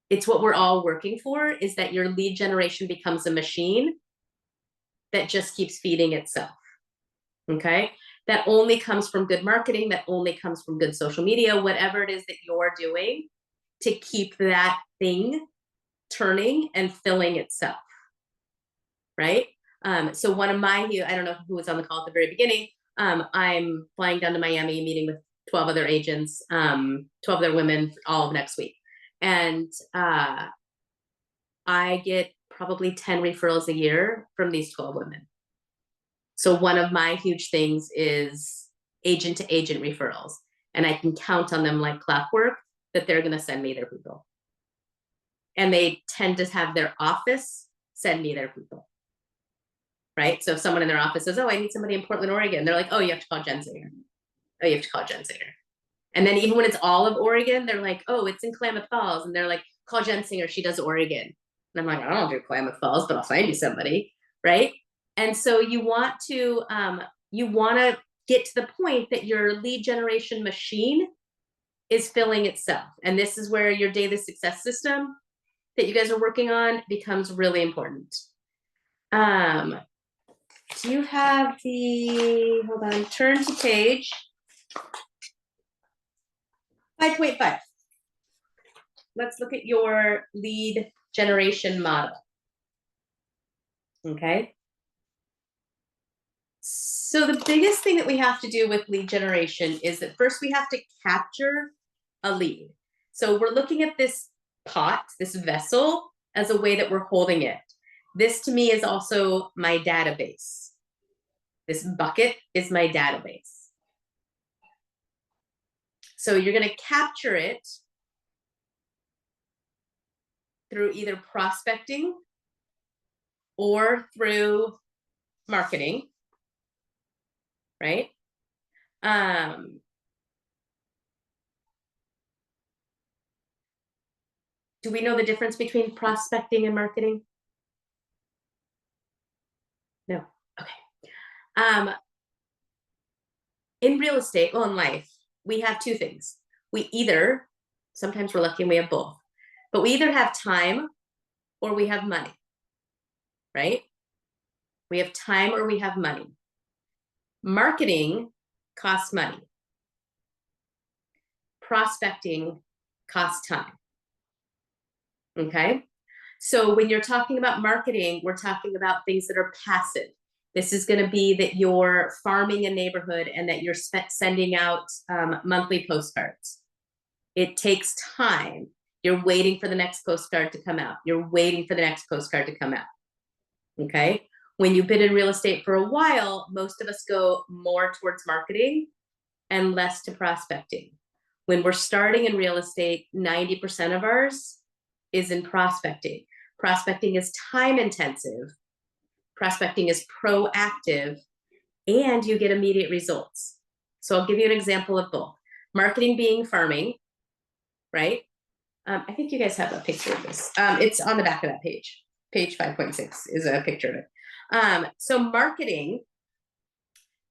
It's what we're all working for, is that your lead generation becomes a machine that just keeps feeding itself. Okay, that only comes from good marketing, that only comes from good social media, whatever it is that you're doing to keep that thing turning and filling itself, right? So one of my, I don't know who was on the call at the very beginning, I'm flying down to Miami, meeting with 12 other agents, 12 other women all of next week. And I get probably 10 referrals a year from these 12 women. So one of my huge things is agent to agent referrals. And I can count on them like clockwork that they're going to send me their people. And they tend to have their office send me their people. Right? So if someone in their office says, oh, I need somebody in Portland, Oregon, they're like, oh, you have to call Jen Singer. Oh, you have to call Jen Singer. And then even when it's all of Oregon, they're like, oh, it's in Klamath Falls. And they're like, call Jen Singer, she does Oregon. And I'm like, I don't do Klamath Falls, but I'll find you somebody, right? And so you want to get to the point that your lead generation machine is filling itself. And this is where your daily success system that you guys are working on becomes really important. Do you have the, hold on, turn to page 5.5. Let's look at your lead generation model. Okay. So the biggest thing that we have to do with lead generation is that first we have to capture a lead. So we're looking at this pot, this vessel, as a way that we're holding it. This to me is also my database. This bucket is my database. So you're going to capture it through either prospecting or through marketing, right? Do we know the difference between prospecting and marketing? No. Okay. In real estate, well, in life, we have two things. We either, sometimes we're lucky and we have both, but we either have time or we have money, right? We have time or we have money. Marketing costs money. Prospecting costs time. Okay? So when you're talking about marketing, we're talking about things that are passive. This is going to be that you're farming a neighborhood and that you're sending out monthly postcards. It takes time. You're waiting for the next postcard to come out. You're waiting for the next postcard to come out. Okay. When you've been in real estate for a while, most of us go more towards marketing and less to prospecting. When we're starting in real estate, 90% of ours is in prospecting. Prospecting is time intensive. Prospecting is proactive, and you get immediate results. So I'll give you an example of both. Marketing being farming, right? I think you guys have a picture of this. It's on the back of that page. Page 5.6 is a picture of it. So marketing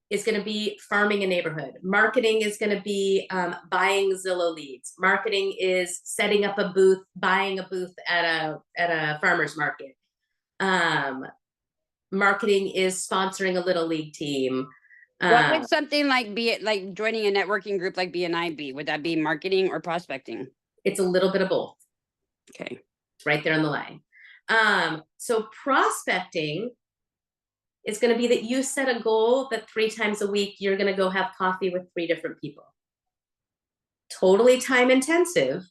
is going to be farming a neighborhood. Marketing is going to be buying Zillow leads. Marketing is setting up a booth, buying a booth at a farmer's market. Marketing is sponsoring a little league team. What would something like be it like joining a networking group like BNI be? Would that be marketing or prospecting? It's a little bit of both. Okay. Right there on the line. So prospecting is going to be that you set a goal that 3 times a week, you're going to go have coffee with 3 different people. Totally time intensive.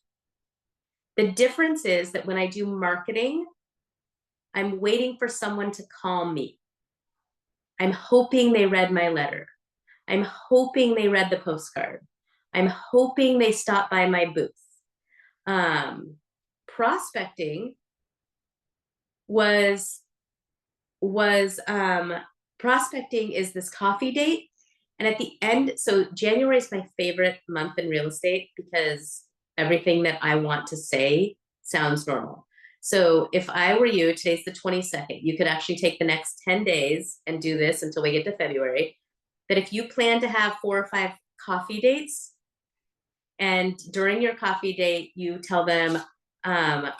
The difference is that when I do marketing, I'm waiting for someone to call me. I'm hoping they read my letter. I'm hoping they read the postcard. I'm hoping they stopped by my booth. Prospecting prospecting is this coffee date. And at the end, so January is my favorite month in real estate because everything that I want to say sounds normal. So if I were you, today's the 22nd, you could actually take the next 10 days and do this until we get to February. That if you plan to have 4 or 5 coffee dates, and during your coffee date, you tell them, oh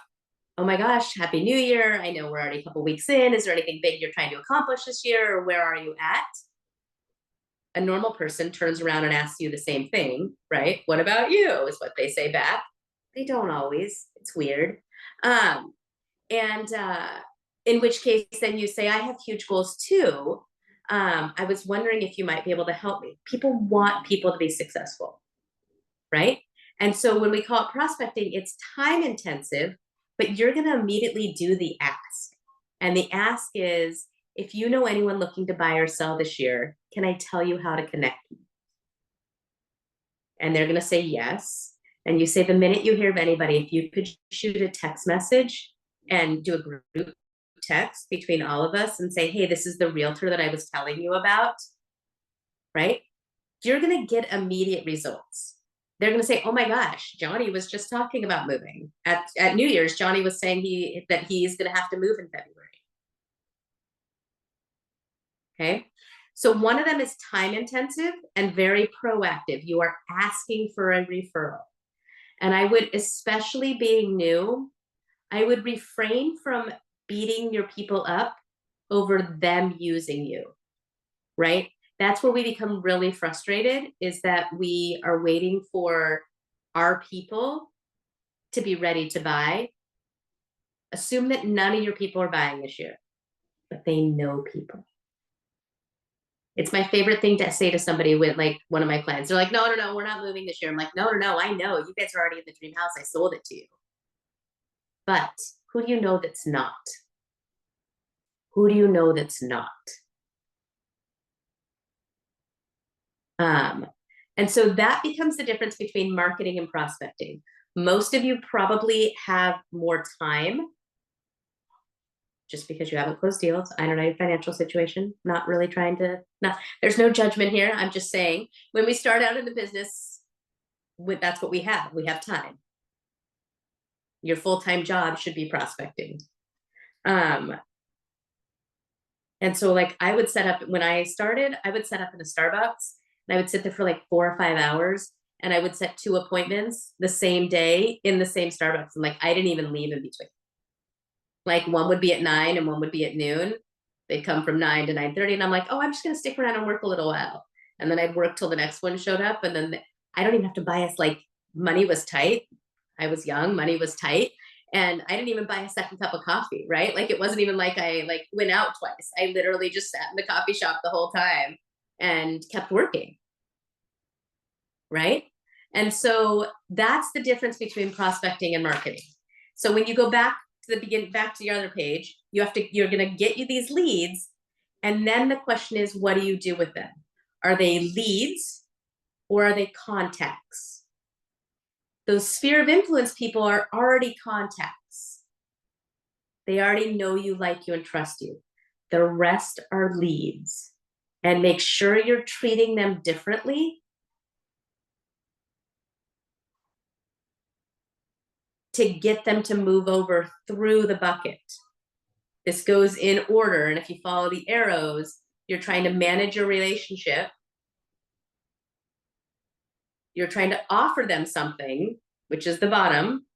my gosh, Happy New Year. I know we're already a couple weeks in. Is there anything big you're trying to accomplish this year? Or where are you at? A normal person turns around and asks you the same thing, right? What about you? Is what they say back. They don't always. It's weird. In which case then you say, I have huge goals too. I was wondering if you might be able to help me. People want people to be successful, right? And so when we call it prospecting, it's time intensive, but you're going to immediately do the ask. And the ask is, if you know anyone looking to buy or sell this year, can I tell you how to connect you? And they're going to say yes. And you say, the minute you hear of anybody, if you could shoot a text message and do a group text between all of us and say, hey, this is the realtor that I was telling you about, right? You're going to get immediate results. They're going to say, oh my gosh, Johnny was just talking about moving. At New Year's, Johnny was saying that he's going to have to move in February. Okay. So one of them is time intensive and very proactive. You are asking for a referral. And I would, especially being new, I would refrain from beating your people up over them using you, right? That's where we become really frustrated, is that we are waiting for our people to be ready to buy. Assume that none of your people are buying this year, but they know people. It's my favorite thing to say to somebody with like one of my clients. They're like, no, we're not moving this year. I'm like, no, I know. You guys are already in the dream house. I sold it to you. But who do you know that's not? Who do you know that's not? And so that becomes the difference between marketing and prospecting. Most of you probably have more time just because you haven't closed deals. I don't know your financial situation. Not really trying to, there's no judgment here. I'm just saying, when we start out in the business, that's what we have. We have time. Your full-time job should be prospecting. And so like I would set up, when I started, I would set up in a Starbucks and I would sit there for like 4 or 5 hours and I would set 2 appointments the same day in the same Starbucks. And like, I didn't even leave in between. Like one would be at 9 and one would be at noon. They'd come from 9 to 9:30 and I'm like, oh, I'm just going to stick around and work a little while. And then I'd work till the next one showed up. And then I don't even have to buy us, like money was tight. I was young, money was tight. And I didn't even buy a second cup of coffee, right? Like it wasn't even like I like went out twice. I literally just sat in the coffee shop the whole time and kept working, right? And so that's the difference between prospecting and marketing. So when you go back to the beginning, back to your other page, you're going to get you these leads. And then the question is, what do you do with them? Are they leads or are they contacts? Those sphere of influence people are already contacts. They already know you, like you, and trust you. The rest are leads. And make sure you're treating them differently to get them to move over through the bucket. This goes in order, and if you follow the arrows, you're trying to manage your relationship. You're trying to offer them something, which is the bottom.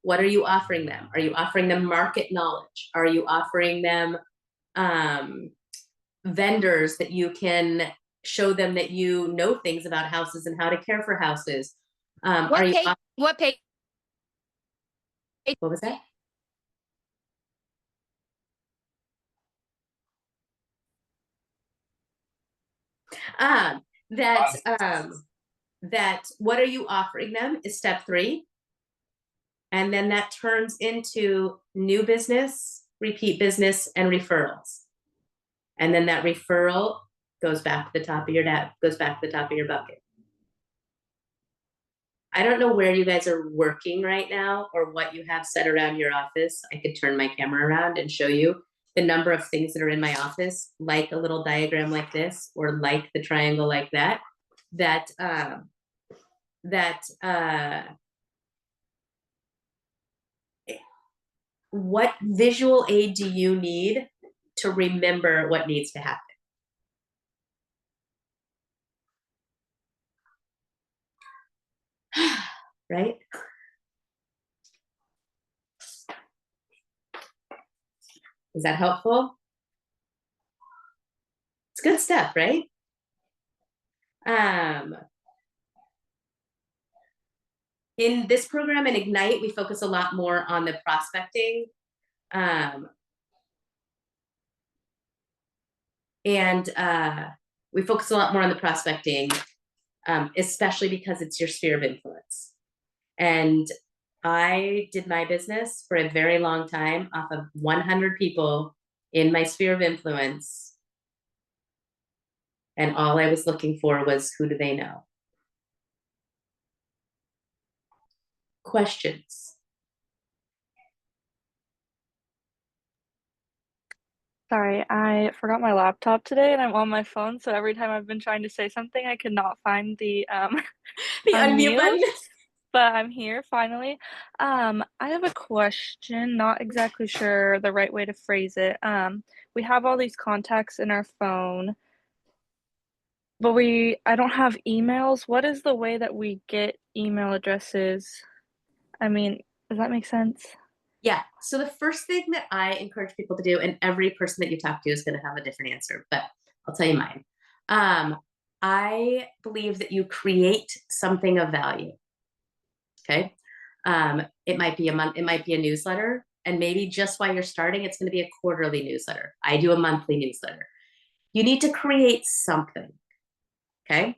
What are you offering them? Are you offering them market knowledge? Are you offering them vendors that you can show them that you know things about houses and how to care for houses? What page? What was that? That what are you offering them is step 3. And then that turns into new business, repeat business, and referrals. And then that referral goes back to the top of your bucket. I don't know where you guys are working right now or what you have set around your office. I could turn my camera around and show you the number of things that are in my office, like a little diagram like this, or like the triangle like that, what visual aid do you need to remember what needs to happen? Right? Is that helpful? It's good stuff, right? In this program in Ignite, we focus a lot more on the prospecting. We focus a lot more on the prospecting, especially because it's your sphere of influence. And I did my business for a very long time off of 100 people in my sphere of influence. And all I was looking for was, who do they know? Questions? Sorry, I forgot my laptop today and I'm on my phone, so every time I've been trying to say something, I could not find the The unmute button. But I'm here finally. I have a question, not exactly sure the right way to phrase it. We have all these contacts in our phone, but I don't have emails. What is the way that we get email addresses? I mean, does that make sense? Yeah. So the first thing that I encourage people to do, and every person that you talk to is going to have a different answer, but I'll tell you mine. I believe that you create something of value. Okay. It might be a month, it might be a newsletter, and maybe just while you're starting, it's going to be a quarterly newsletter. I do a monthly newsletter. You need to create something. Okay.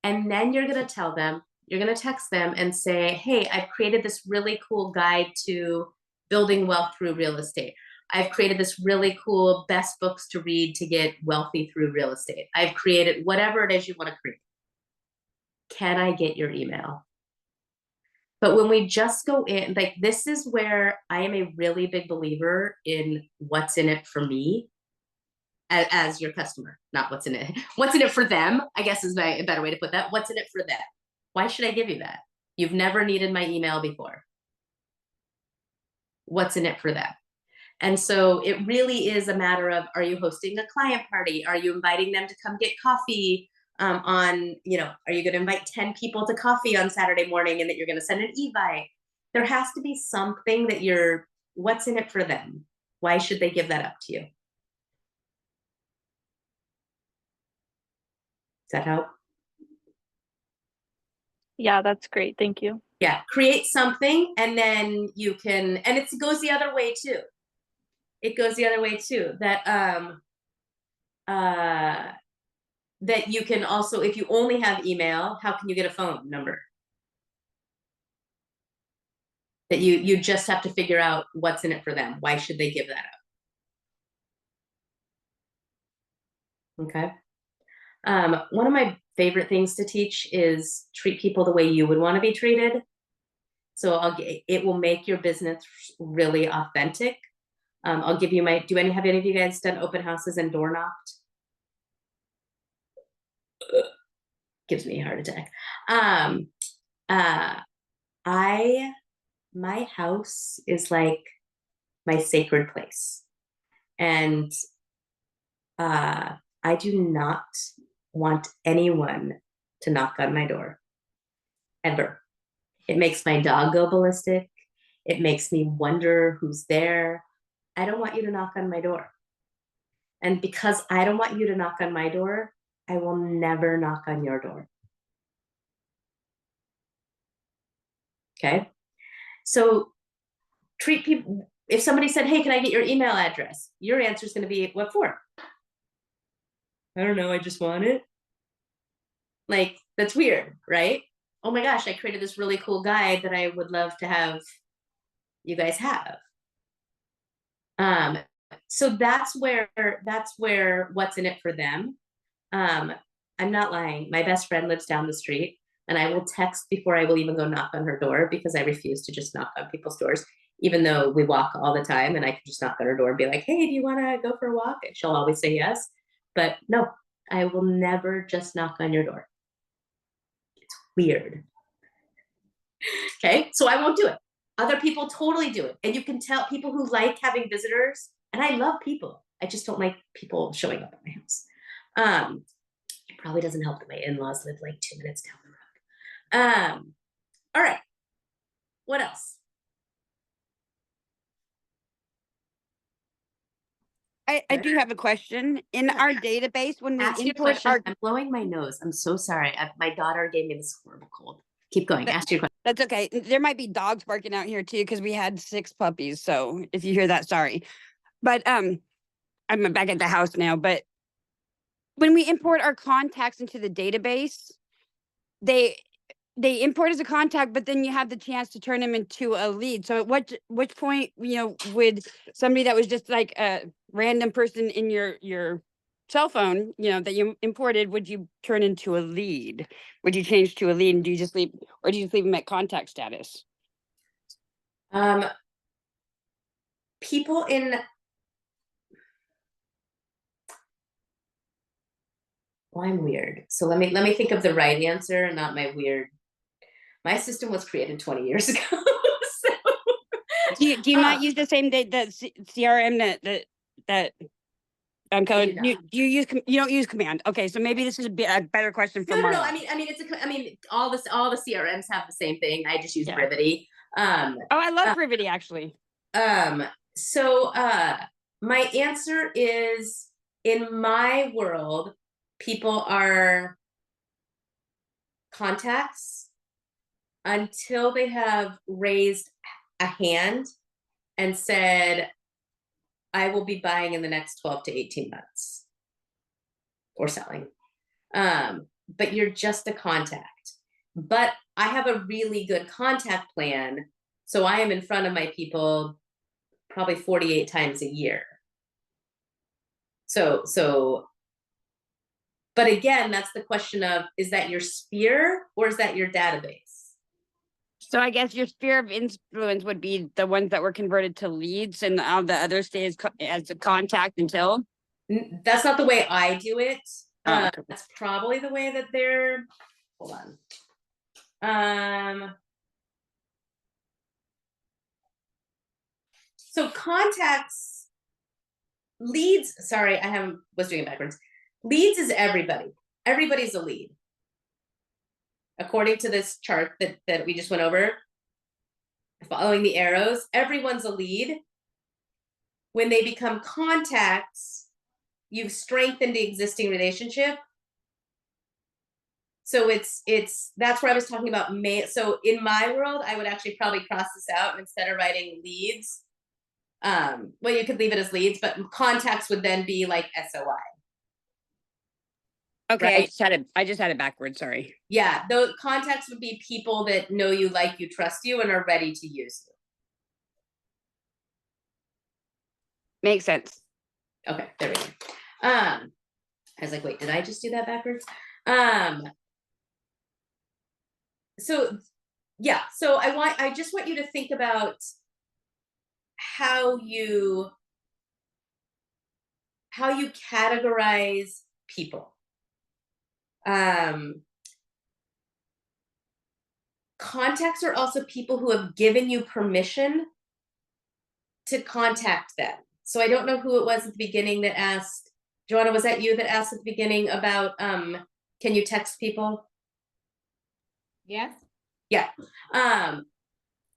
And then you're going to tell them, you're going to text them and say, hey, I've created this really cool guide to building wealth through real estate. I've created this really cool best books to read to get wealthy through real estate. I've created whatever it is you want to create. Can I get your email? But when we just go in, like, this is where I am a really big believer in what's in it for me as your customer, not what's in it. What's in it for them, I guess, is a better way to put that. What's in it for them? Why should I give you that? You've never needed my email before. What's in it for them? And so it really is a matter of, are you hosting a client party? Are you inviting them to come get coffee are you going to invite 10 people to coffee on Saturday morning and that you're going to send an e-bike? There has to be something that what's in it for them? Why should they give that up to you? Does that help? Yeah, that's great. Thank you. Yeah, create something, and then you can, and it goes the other way too. It goes the other way too, that that you can also, if you only have email, how can you get a phone number? That you just have to figure out what's in it for them. Why should they give that up? Okay. One of my favorite things to teach is treat people the way you would want to be treated. So it will make your business really authentic. I'll give you have any of you guys done open houses and door knocked? Gives me a heart attack. My house is like my sacred place. And I do not want anyone to knock on my door, ever. It makes my dog go ballistic. It makes me wonder who's there. I don't want you to knock on my door. And because I don't want you to knock on my door, I will never knock on your door. Okay? So treat people, if somebody said, hey, can I get your email address? Your answer is going to be, what for? I don't know, I just want it. Like, that's weird, right? Oh my gosh, I created this really cool guide that I would love to have you guys have. So that's where what's in it for them. I'm not lying. My best friend lives down the street, and I will text before I will even go knock on her door because I refuse to just knock on people's doors, even though we walk all the time and I can just knock on her door and be like, hey, do you want to go for a walk? And she'll always say yes. But no, I will never just knock on your door. It's weird. Okay, so I won't do it. Other people totally do it. And you can tell people who like having visitors, and I love people. I just don't like people showing up at my house. It probably doesn't help that my in-laws live like 2 minutes down the road. All right, what else? I do have a question. In our database, when we Ask your import question. our, I'm blowing my nose. I'm so sorry. My daughter gave me this horrible cold. Keep going. Ask your question. that's okay. There might be dogs barking out here too, because we had 6 puppies. So if you hear that, sorry. But I'm back at the house now. But when we import our contacts into the database, they import as a contact, but then you have the chance to turn them into a lead. So at which point, would somebody that was just like a random person in your cell phone, that you imported, would you turn into a lead? Would you change to a lead, and do you just leave them at contact status? People in well, I'm weird. So let me think of the right answer and not my weird. My system was created 20 years ago. So. Do you not use the same CRM that code? You don't use command. Okay, so maybe this is a better question for Marla. No. I mean, all the CRMs have the same thing. I just use Brivity. Oh, I love Brivity actually. So my answer is, in my world, people are contacts until they have raised a hand and said, I will be buying in the next 12 to 18 months or selling. But you're just a contact. But I have a really good contact plan. So I am in front of my people probably 48 times a year. So, but again, that's the question of, is that your sphere or is that your database? So I guess your sphere of influence would be the ones that were converted to leads, and all the others stay as a contact until? That's not the way I do it. Okay. That's probably the way that they're, hold on. So contacts, leads, sorry, was doing it backwards. Leads is everybody. Everybody's a lead. According to this chart that we just went over, following the arrows, everyone's a lead. When they become contacts, you've strengthened the existing relationship. So that's where I was talking about. So in my world, I would actually probably cross this out, and instead of writing leads, well, you could leave it as leads, but contacts would then be like SOI. Okay, Right. I just had it backwards, sorry. Yeah, those contacts would be people that know you, like you, trust you, and are ready to use you. Makes sense. Okay, there we go. I was like, wait, did I just do that backwards? So yeah, so I just want you to think about how you categorize people. Contacts are also people who have given you permission to contact them. So I don't know who it was at the beginning that asked, Joanna, was that you that asked at the beginning about, can you text people? Yes. Yeah.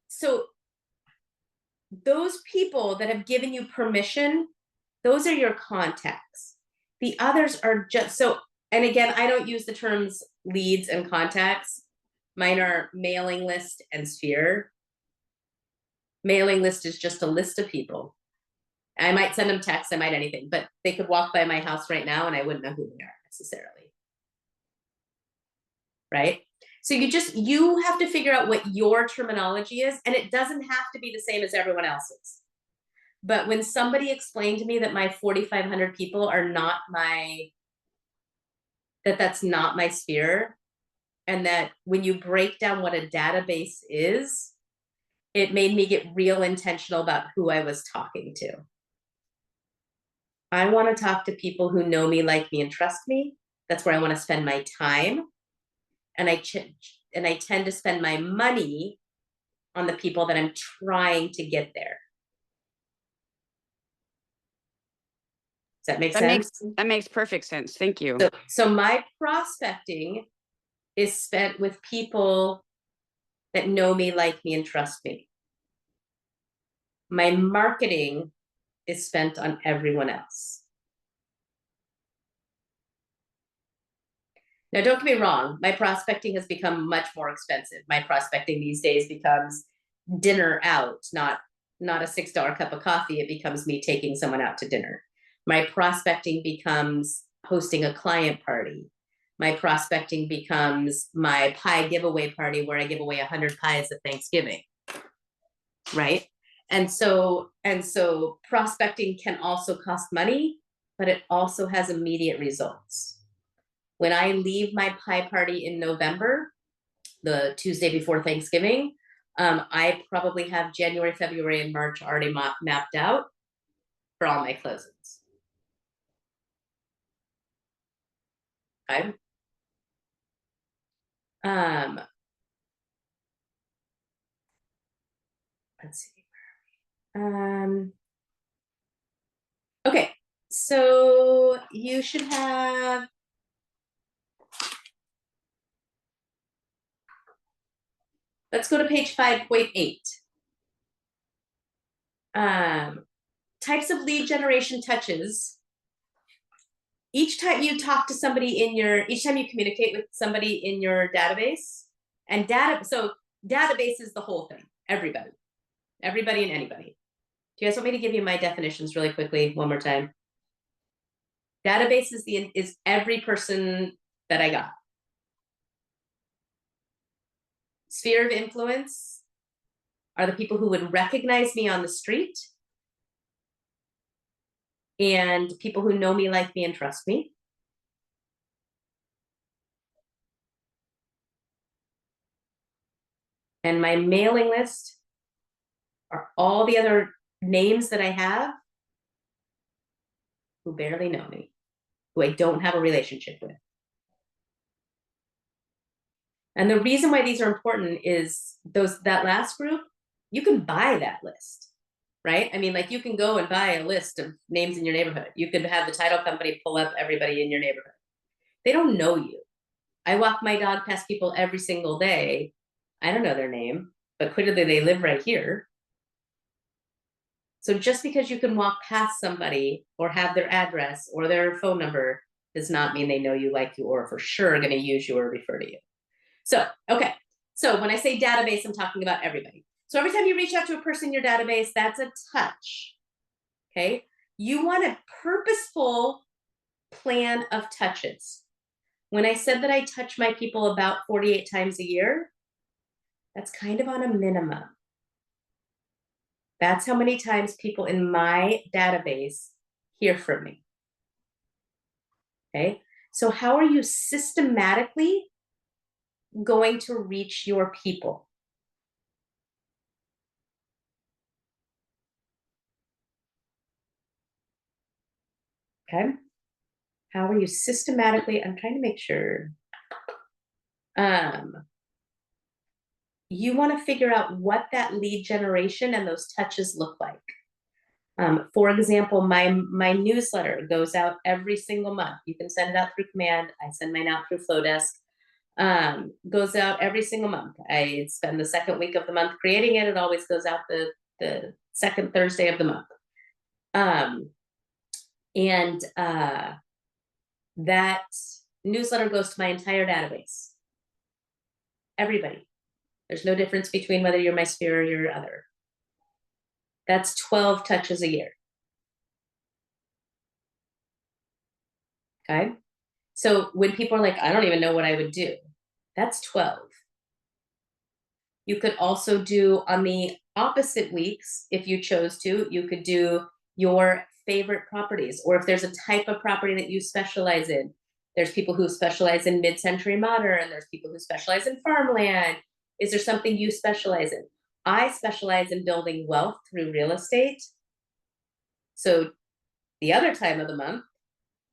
So those people that have given you permission, those are your contacts. The others are just so, and again, I don't use the terms leads and contacts. Mine are mailing list and sphere. Mailing list is just a list of people. I might send them texts, I might anything, but they could walk by my house right now and I wouldn't know who they are necessarily. Right? So you have to figure out what your terminology is, and it doesn't have to be the same as everyone else's. But when somebody explained to me that my 4,500 people are not that's not my sphere, and that when you break down what a database is, it made me get real intentional about who I was talking to. I want to talk to people who know me, like me, and trust me. That's where I want to spend my time. And I tend to spend my money on the people that I'm trying to get there. Does that make sense? That makes perfect sense. Thank you. So my prospecting is spent with people that know me, like me, and trust me. My marketing is spent on everyone else. Now, don't get me wrong, my prospecting has become much more expensive. My prospecting these days becomes dinner out, not a $6 cup of coffee. It becomes me taking someone out to dinner. My prospecting becomes hosting a client party. My prospecting becomes my pie giveaway party where I give away 100 pies at Thanksgiving, right? And so prospecting can also cost money, but it also has immediate results. When I leave my pie party in November, the Tuesday before Thanksgiving, I probably have January, February, and March already mapped out for all my closings. Okay. Let's see. Okay, so you should have. Let's go to page 5.8. Types of lead generation touches. Each time you talk to somebody each time you communicate with somebody in your database, and so database is the whole thing, everybody and anybody. Do you guys want me to give you my definitions really quickly one more time? Database is every person that I got. Sphere of influence are the people who would recognize me on the street, and people who know me, like me, and trust me. And my mailing list are all the other names that I have who barely know me, who I don't have a relationship with. And the reason why these are important is that last group, you can buy that list, right? I mean, like, you can go and buy a list of names in your neighborhood. You could have the title company pull up everybody in your neighborhood. They don't know you. I walk my dog past people every single day. I don't know their name, but clearly they live right here. So just because you can walk past somebody or have their address or their phone number does not mean they know you, like you, or for sure are going to use you or refer to you. So, okay. So when I say database, I'm talking about everybody. So every time you reach out to a person in your database, that's a touch. Okay. You want a purposeful plan of touches. When I said that I touch my people about 48 times a year, that's kind of on a minimum. That's how many times people in my database hear from me. Okay, so how are you systematically going to reach your people? Okay, how are you systematically? I'm trying to make sure. You want to figure out what that lead generation and those touches look like. For example, my newsletter goes out every single month. You can send it out through Command. I send mine out through Flowdesk. Goes out every single month. I spend the second week of the month creating it. It always goes out the second Thursday of the month. That newsletter goes to my entire database. Everybody. There's no difference between whether you're my sphere or your other. That's 12 touches a year. Okay. So when people are like, I don't even know what I would do, that's 12. You could also do on the opposite weeks, if you chose to, you could do your favorite properties, or if there's a type of property that you specialize in. There's people who specialize in mid-century modern, there's people who specialize in farmland. Is there something you specialize in? I specialize in building wealth through real estate. So the other time of the month,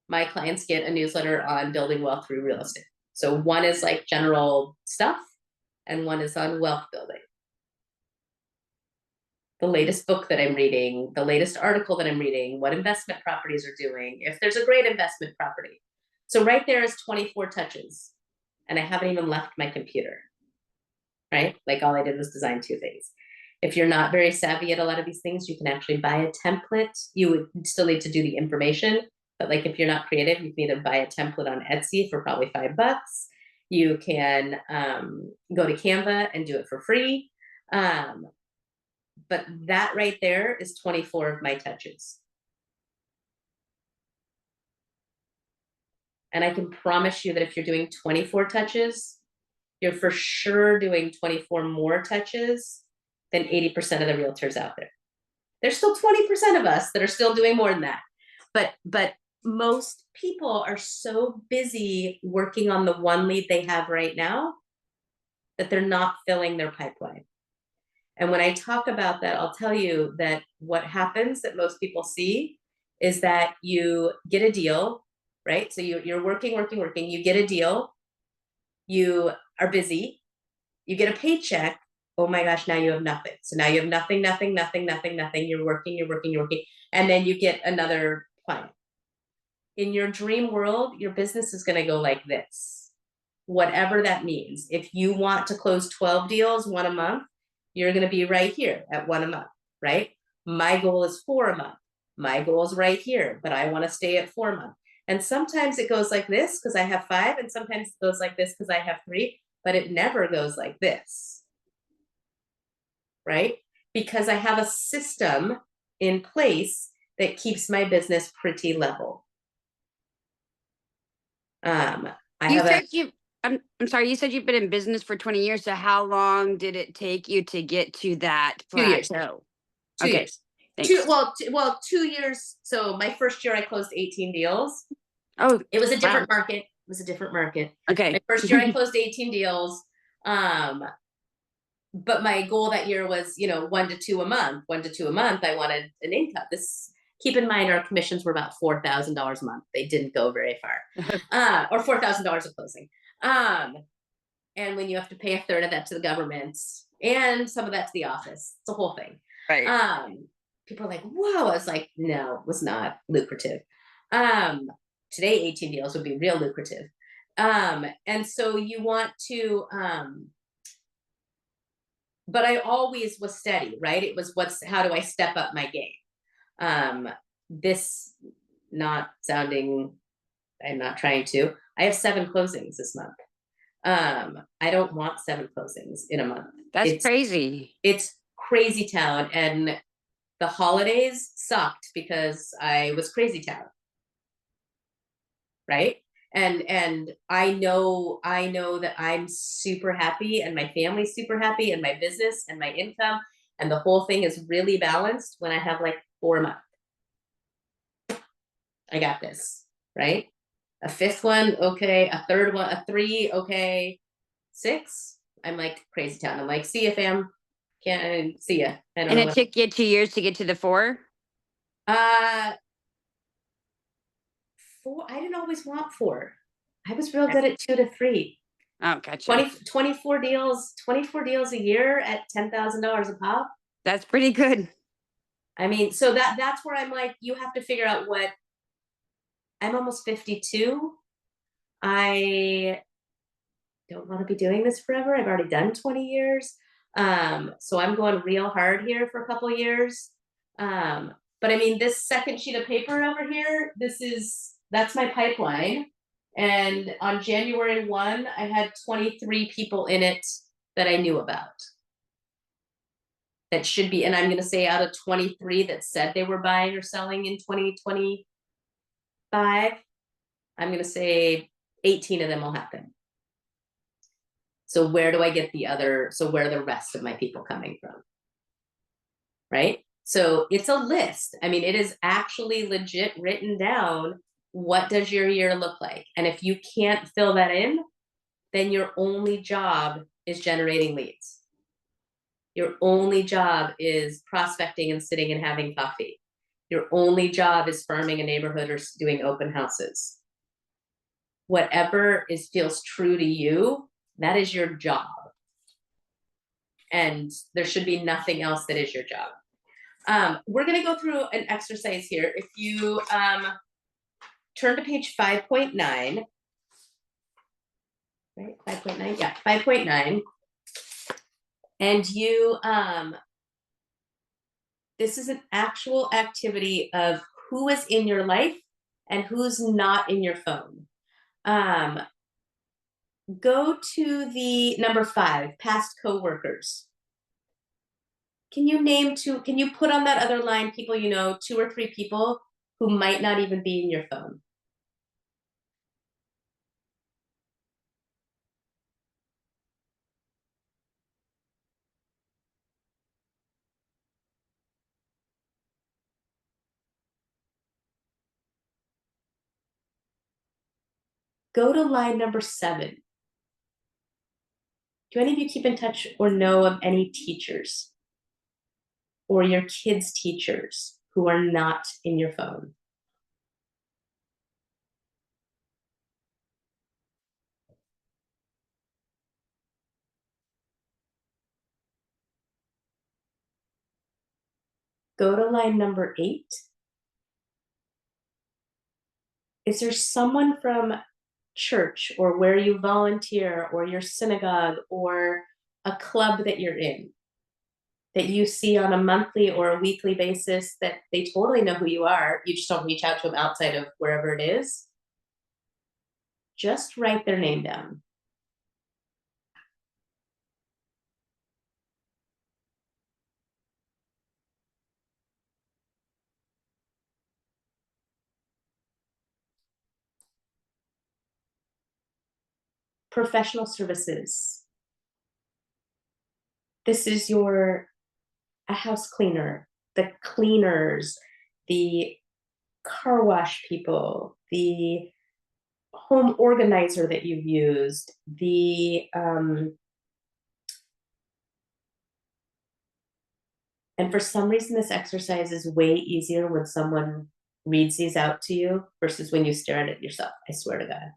my clients get a newsletter on building wealth through real estate. So one is like general stuff, and one is on wealth building. The latest book that I'm reading, the latest article that I'm reading, what investment properties are doing, if there's a great investment property. So right there is 24 touches, and I haven't even left my computer, right? Like all I did was design 2 things. If you're not very savvy at a lot of these things, you can actually buy a template. You would still need to do the information, but like if you're not creative, you can either buy a template on Etsy for probably $5. You can go to Canva and do it for free. But that right there is 24 of my touches. And I can promise you that if you're doing 24 touches, you're for sure doing 24 more touches than 80% of the realtors out there. There's still 20% of us that are still doing more than that. But most people are so busy working on the one lead they have right now that they're not filling their pipeline. And when I talk about that, I'll tell you that what happens that most people see is that you get a deal, right? So you're working, you get a deal, you are busy, you get a paycheck. Oh my gosh, now you have nothing. So now you have nothing. You're working. And then you get another client. In your dream world, your business is going to go like this, whatever that means. If you want to close 12 deals, 1 a month, you're going to be right here at 1 a month, right? My goal is 4 a month. My goal is right here, but I want to stay at 4 a month. And sometimes it goes like this because I have 5, and sometimes it goes like this because I have 3, but it never goes like this, right? Because I have a system in place that keeps my business pretty level. I'm sorry, you said you've been in business for 20 years. So how long did it take you to get to that 2 years. plateau? 2 Okay. years. Thanks. 2 years. So my first year I closed 18 deals. Oh, It was a different wow. market. It was a different market. Okay. My first year I closed 18 deals. But my goal that year was, 1 to 2 a month. 1 to 2 a month. I wanted an income. Keep in mind, our commissions were about $4,000 a month. They didn't go very far, or $4,000 a closing. And when you have to pay a third of that to the government and some of that to the office, it's a whole thing. Right. People are like, whoa. I was like, no, it was not lucrative. Today, 18 deals would be real lucrative. And so you want to, but I always was steady, right? It was how do I step up my game? This not sounding, I'm not trying to, I have 7 closings this month. I don't want 7 closings in a month. That's crazy. It's crazy town. And the holidays sucked because I was crazy town. Right? And I know that I'm super happy and my family's super happy and my business and my income and the whole thing is really balanced when I have like 4 a month. I got this, right? A 5th one, okay. A 3rd one, a 3, okay. 6, I'm like crazy town. I'm like, see ya, fam. Can't see ya. I don't And know it what. took you 2 years to get to the 4? 4, I didn't always want 4. I was real good at 2 to 3. Oh, gotcha. 24 deals a year at $10,000 a pop. That's pretty good. I mean, so that's where I'm like, you have to figure out what. I'm almost 52. I don't want to be doing this forever. I've already done 20 years. So I'm going real hard here for a couple years. But I mean, this second sheet of paper over here, that's my pipeline. And on January 1, I had 23 people in it that I knew about. That should be, and I'm gonna say out of 23 that said they were buying or selling in 2025, I'm gonna say 18 of them will happen. So where do I get where are the rest of my people coming from? Right? So it's a list. I mean, it is actually legit written down. What does your year look like? And if you can't fill that in, then your only job is generating leads. Your only job is prospecting and sitting and having coffee. Your only job is farming a neighborhood or doing open houses. Whatever feels true to you, that is your job. And there should be nothing else that is your job. We're going to go through an exercise here. If you turn to page 5.9, right? 5.9, yeah, 5.9. And you, this is an actual activity of who is in your life and who's not in your phone. Go to the number 5, past coworkers. Can you put on that other line people you know, 2 or 3 people who might not even be in your phone? Go to line number 7. Do any of you keep in touch or know of any teachers or your kids' teachers who are not in your phone? Go to line number 8. Is there someone from church or where you volunteer or your synagogue or a club that you're in that you see on a monthly or a weekly basis that they totally know who you are? You just don't reach out to them outside of wherever it is. Just write their name down. Professional services. This is a house cleaner, the cleaners, the car wash people, the home organizer that you've used, and for some reason this exercise is way easier when someone reads these out to you versus when you stare at it yourself. I swear to God.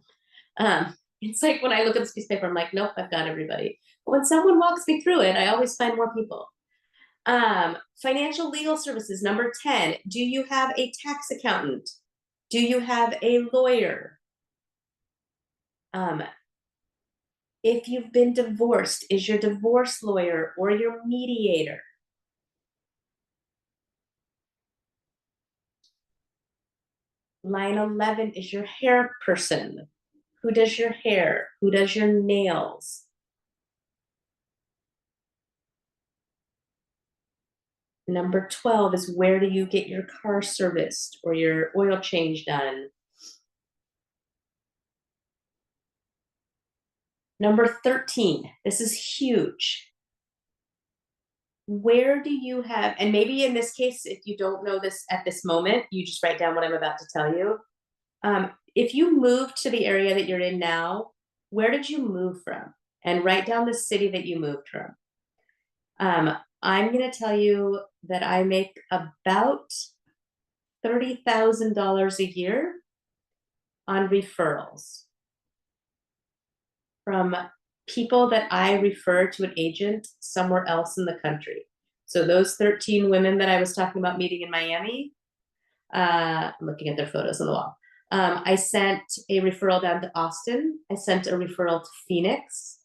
It's like when I look at this piece of paper, I'm like, nope, I've got everybody. But when someone walks me through it, I always find more people. Financial legal services, number 10. Do you have a tax accountant? Do you have a lawyer? If you've been divorced, is your divorce lawyer or your mediator? Line 11 is your hair person. Who does your hair? Who does your nails? Number 12 is where do you get your car serviced or your oil change done? Number 13, this is huge. Where do you have, and maybe in this case, if you don't know this at this moment, you just write down what I'm about to tell you. If you moved to the area that you're in now, where did you move from? And write down the city that you moved from. I'm going to tell you that I make about $30,000 a year on referrals from people that I refer to an agent somewhere else in the country. So those 13 women that I was talking about meeting in Miami, I'm looking at their photos on the wall. I sent a referral down to Austin. I sent a referral to Phoenix.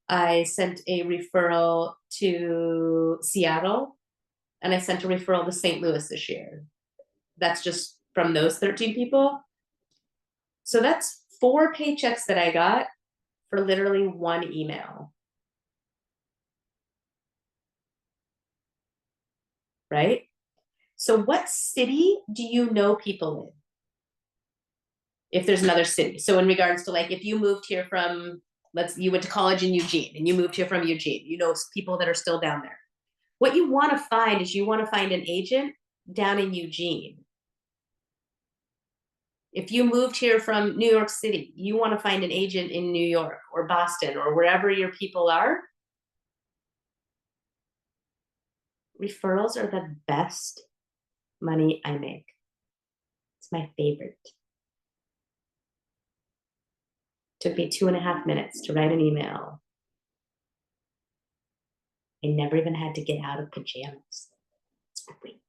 I sent a referral to Seattle. And I sent a referral to St. Louis this year. That's just from those 13 people. So that's 4 paychecks that I got for literally 1 email. Right? So what city do you know people in? If there's another city. So in regards to like, if you moved here from, you went to college in Eugene and you moved here from Eugene, you know people that are still down there. What you want to find is you want to find an agent down in Eugene. If you moved here from New York City, you want to find an agent in New York or Boston or wherever your people are. Referrals are the best money I make. It's my favorite. Took me 2.5 minutes to write an email. I never even had to get out of pajamas. It's great.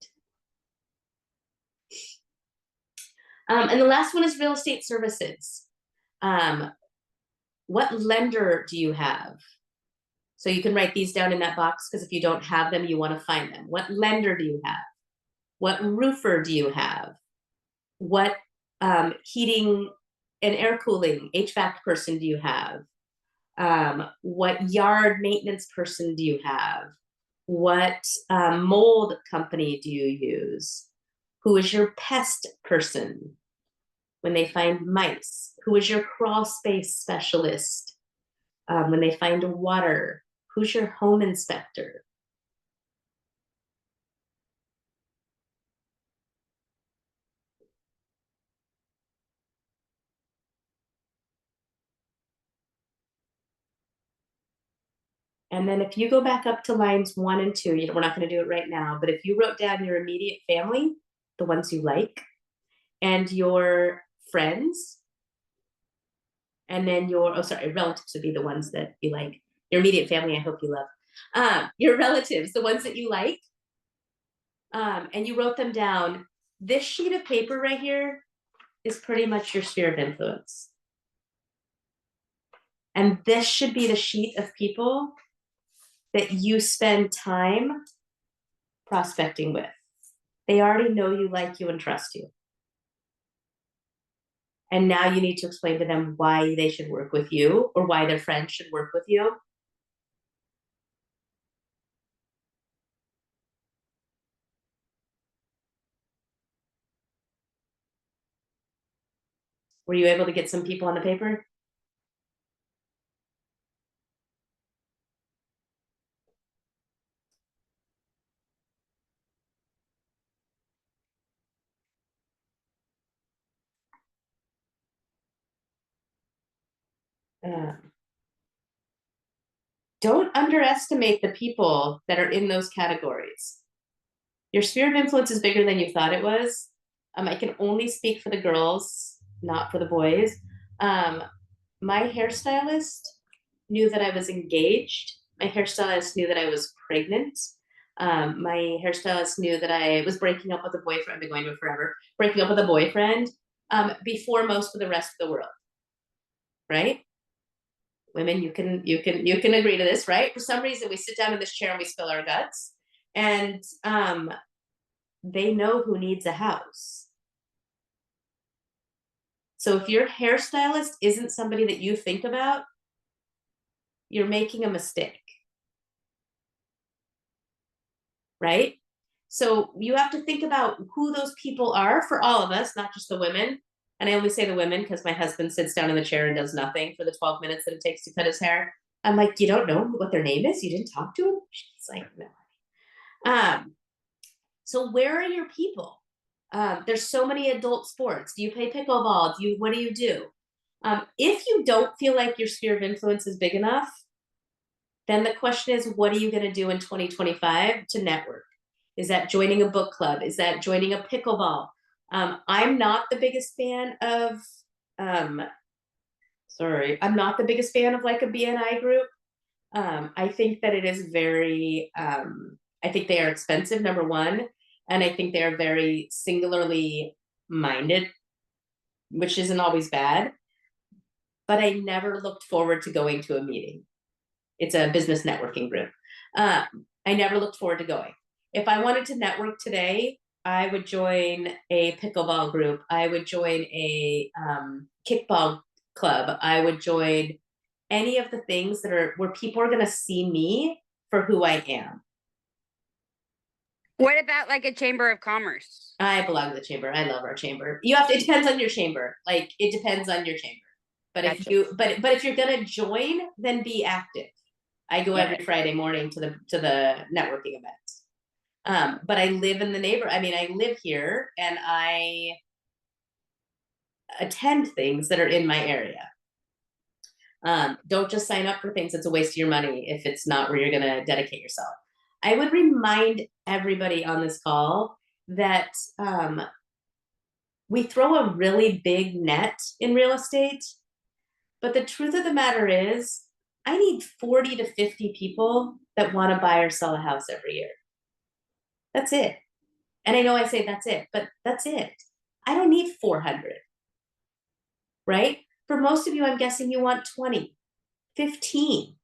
And the last one is real estate services. What lender do you have? So you can write these down in that box because if you don't have them, you want to find them. What lender do you have? What roofer do you have? What heating and air cooling, HVAC person do you have? What yard maintenance person do you have? What mold company do you use? Who is your pest person when they find mice? Who is your crawl space specialist when they find water? Who's your home inspector? And then if you go back up to lines 1 and 2, we're not going to do it right now, but if you wrote down your immediate family, the ones you like, and your friends, and then your, relatives would be the ones that you like. Your immediate family, I hope you love. Your relatives, the ones that you like, and you wrote them down. This sheet of paper right here is pretty much your sphere of influence. And this should be the sheet of people that you spend time prospecting with. They already know you, like you, and trust you. And now you need to explain to them why they should work with you or why their friends should work with you. Were you able to get some people on the paper? Don't underestimate the people that are in those categories. Your sphere of influence is bigger than you thought it was. I can only speak for the girls, not for the boys. My hairstylist knew that I was engaged. My hairstylist knew that I was pregnant. My hairstylist knew that I was breaking up with a boyfriend. I've been going to it forever. Breaking up with a boyfriend before most of the rest of the world, right? Women, you can agree to this, right? For some reason, we sit down in this chair and we spill our guts, and they know who needs a house. So if your hairstylist isn't somebody that you think about, you're making a mistake, right? So you have to think about who those people are for all of us, not just the women. and I only say the women because my husband sits down in the chair and does nothing for the 12 minutes that it takes to cut his hair. I'm like, you don't know what their name is? You didn't talk to him? She's like, no. So where are your people? There's so many adult sports. Do you play pickleball? What do you do? If you don't feel like your sphere of influence is big enough, then the question is, what are you going to do in 2025 to network? Is that joining a book club? Is that joining a pickleball? I'm not the biggest fan of, I'm not the biggest fan of like a BNI group. I think that it is very, I think they are expensive, number one. And I think they're very singularly minded, which isn't always bad. But I never looked forward to going to a meeting. It's a business networking group. I never looked forward to going. If I wanted to network today, I would join a pickleball group. I would join a kickball club. I would join any of the things that are where people are going to see me for who I am. What about like a chamber of commerce? I belong to the chamber. I love our chamber. You have to, it depends on your chamber. Like it depends on your chamber. But Gotcha. if you, but if you're going to join, then be active. I go every Friday morning to the networking events. But I live in the I live here and I attend things that are in my area. Don't just sign up for things. It's a waste of your money if it's not where you're going to dedicate yourself. I would remind everybody on this call that we throw a really big net in real estate, but the truth of the matter is I need 40 to 50 people that want to buy or sell a house every year. That's it. And I know I say that's it, but that's it. I don't need 400, right? For most of you, I'm guessing you want 20, 15.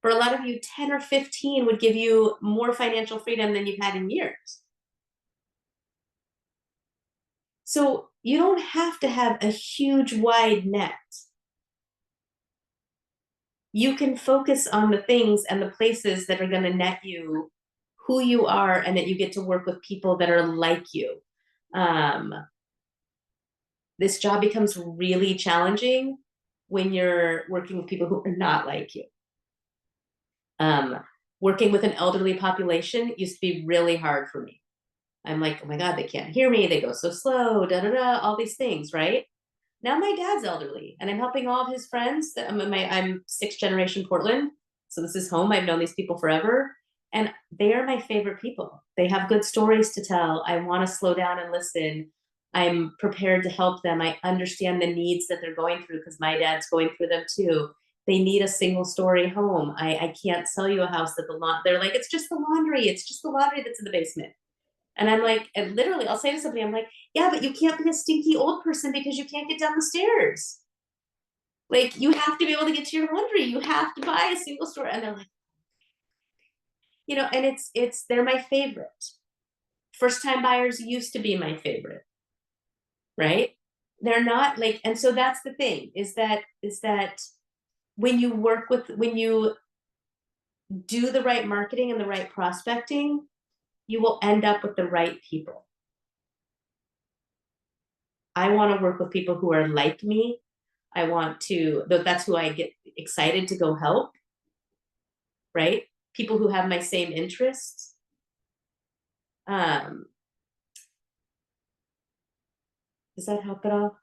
For a lot of you, 10 or 15 would give you more financial freedom than you've had in years. So you don't have to have a huge wide net. You can focus on the things and the places that are going to net you who you are and that you get to work with people that are like you. This job becomes really challenging when you're working with people who are not like you. Working with an elderly population used to be really hard for me. I'm like, oh my God, they can't hear me. They go so slow, da, da, da, all these things, right? Now my dad's elderly and I'm helping all of his friends. I'm 6th generation Portland. So this is home. I've known these people forever. And they are my favorite people. They have good stories to tell. I want to slow down and listen. I'm prepared to help them. I understand the needs that they're going through because my dad's going through them too. They need a single story home. I can't sell you a house that they're like, it's just the laundry. It's just the laundry that's in the basement. And I'm like, and literally I'll say to somebody, I'm like, yeah, but you can't be a stinky old person because you can't get down the stairs. Like you have to be able to get to your laundry. You have to buy a single story. And they're like, you know, and they're my favorite. First time buyers used to be my favorite, right? They're not like, and so that's the thing is that when you do the right marketing and the right prospecting, you will end up with the right people. I want to work with people who are like me. That's who I get excited to go help, right? People who have my same interests. Does that help at all?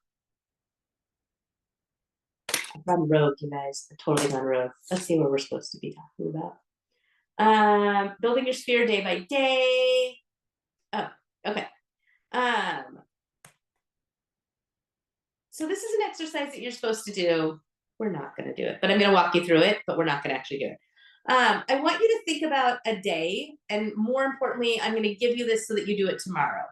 I've gone rogue, you guys. I've totally gone rogue. Let's see what we're supposed to be talking about. Building your sphere day by day. Oh, okay. So this is an exercise that you're supposed to do. We're not going to do it, but I'm going to walk you through it, but we're not going to actually do it. I want you to think about a day, and more importantly, I'm going to give you this so that you do it tomorrow.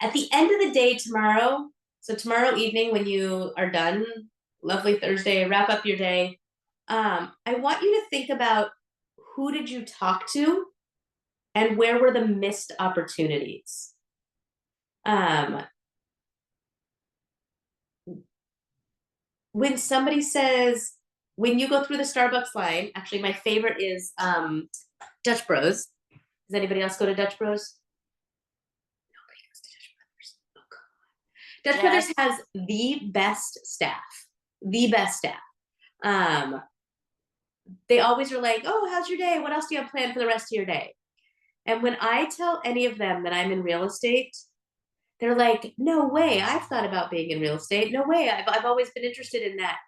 At the end of the day tomorrow, so tomorrow evening when you are done, lovely Thursday, wrap up your day, I want you to think about who did you talk to and where were the missed opportunities? When somebody says, when you go through the Starbucks line, actually my favorite is Dutch Bros. Does anybody else go to Dutch Bros? Nobody goes to Dutch Brothers. Oh, God. Dutch Brothers has the best staff. The best staff. They always are like, oh, how's your day? What else do you have planned for the rest of your day? And when I tell any of them that I'm in real estate, they're like, no way, I've thought about being in real estate. No way, I've always been interested in that.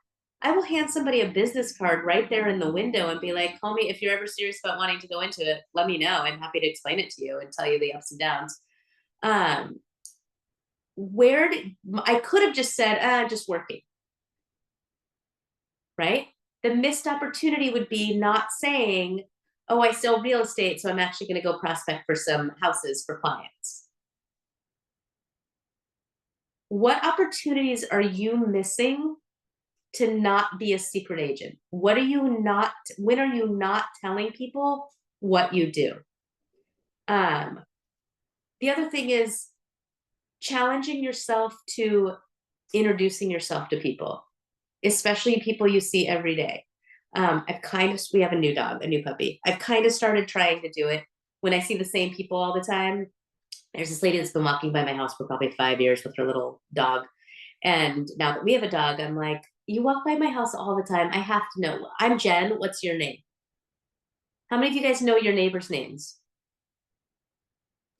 I will hand somebody a business card right there in the window and be like, call me if you're ever serious about wanting to go into it, let me know. I'm happy to explain it to you and tell you the ups and downs. I could have just said, just working, right? The missed opportunity would be not saying, oh, I sell real estate, so I'm actually going to go prospect for some houses for clients. What opportunities are you missing to not be a secret agent? When are you not telling people what you do? The other thing is challenging yourself to introducing yourself to people, especially people you see every day. We have a new dog, a new puppy. I've kind of started trying to do it when I see the same people all the time. There's this lady that's been walking by my house for probably 5 years with her little dog. And now that we have a dog, I'm like, you walk by my house all the time. I have to know. I'm Jen. What's your name? How many of you guys know your neighbors' names?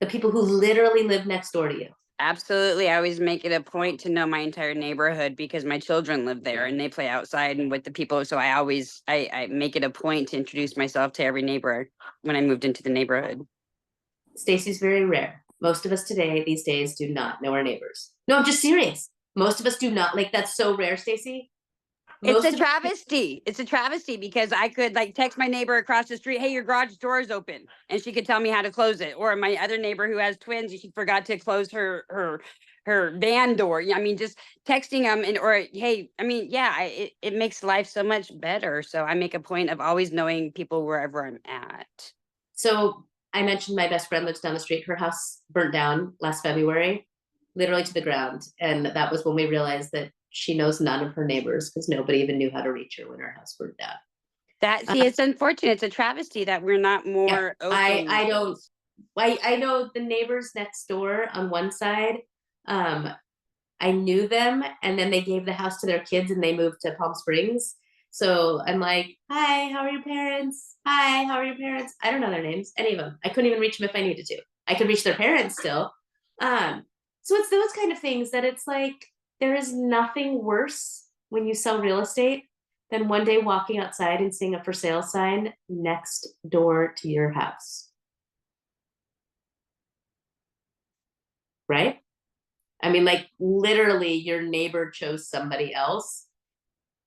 The people who literally live next door to you. Absolutely. I always make it a point to know my entire neighborhood because my children live there and they play outside and with the people. So I make it a point to introduce myself to every neighbor when I moved into the neighborhood. Stacy's very rare. Most of us these days do not know our neighbors. No, I'm just serious. Most of us do not. Like, that's so rare, Stacy. It's a travesty. It's a travesty because I could like text my neighbor across the street, hey, your garage door is open. And she could tell me how to close it. Or my other neighbor who has twins, she forgot to close her van door. I mean, just texting them it makes life so much better. So I make a point of always knowing people wherever I'm at. So I mentioned my best friend lives down the street. Her house burnt down last February, literally to the ground. And that was when we realized that she knows none of her neighbors because nobody even knew how to reach her when her house burned down. It's unfortunate. It's a travesty that we're not more open. I know the neighbors next door on one side. I knew them, and then they gave the house to their kids and they moved to Palm Springs. So I'm like, hi, how are your parents? Hi, how are your parents? I don't know their names, any of them. I couldn't even reach them if I needed to. I could reach their parents still. So it's those kind of things that it's like, there is nothing worse when you sell real estate than one day walking outside and seeing a for sale sign next door to your house. Right? I mean, like, literally your neighbor chose somebody else.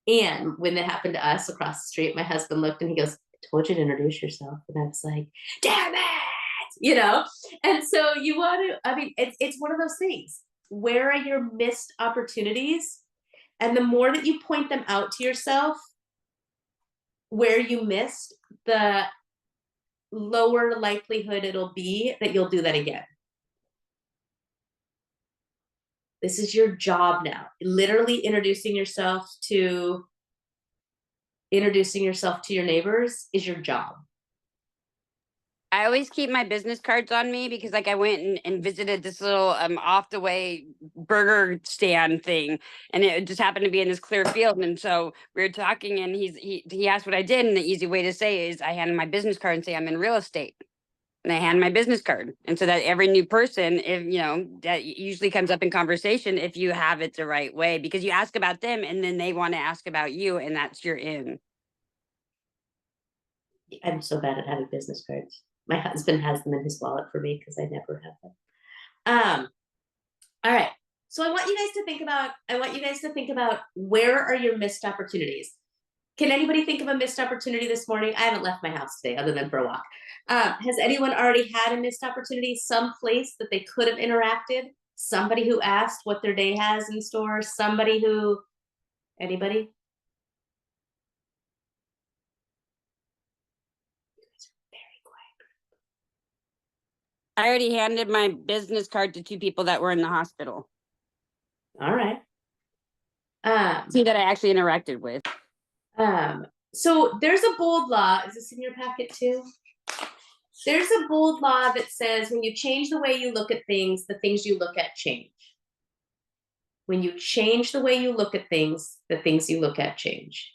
And when it happened to us across the street, my husband looked and he goes, I told you to introduce yourself. And I was like, damn it, And so you want to, I mean, it's one of those things. Where are your missed opportunities? And the more that you point them out to yourself, where you missed, the lower likelihood it'll be that you'll do that again. This is your job now. Literally introducing yourself to your neighbors is your job. I always keep my business cards on me because like I went and visited this little off the way burger stand thing, and it just happened to be in this clear field. And so we were talking and he asked what I did, and the easy way to say is I hand my business card and say I'm in real estate. And I hand my business card. And so that every new person, if that usually comes up in conversation if you have it the right way, because you ask about them and then they want to ask about you, and that's your in. I'm so bad at having business cards. My husband has them in his wallet for me because I never have them. All right. So I want you guys to think about where are your missed opportunities? Can anybody think of a missed opportunity this morning? I haven't left my house today other than for a walk. Has anyone already had a missed opportunity, some place that they could have interacted? Somebody who asked what their day has in store? Anybody? I already handed my business card to 2 people that were in the hospital. All right. See that I actually interacted with. So there's a bold law. Is this in your packet too? There's a bold law that says when you change the way you look at things, the things you look at change. When you change the way you look at things, the things you look at change.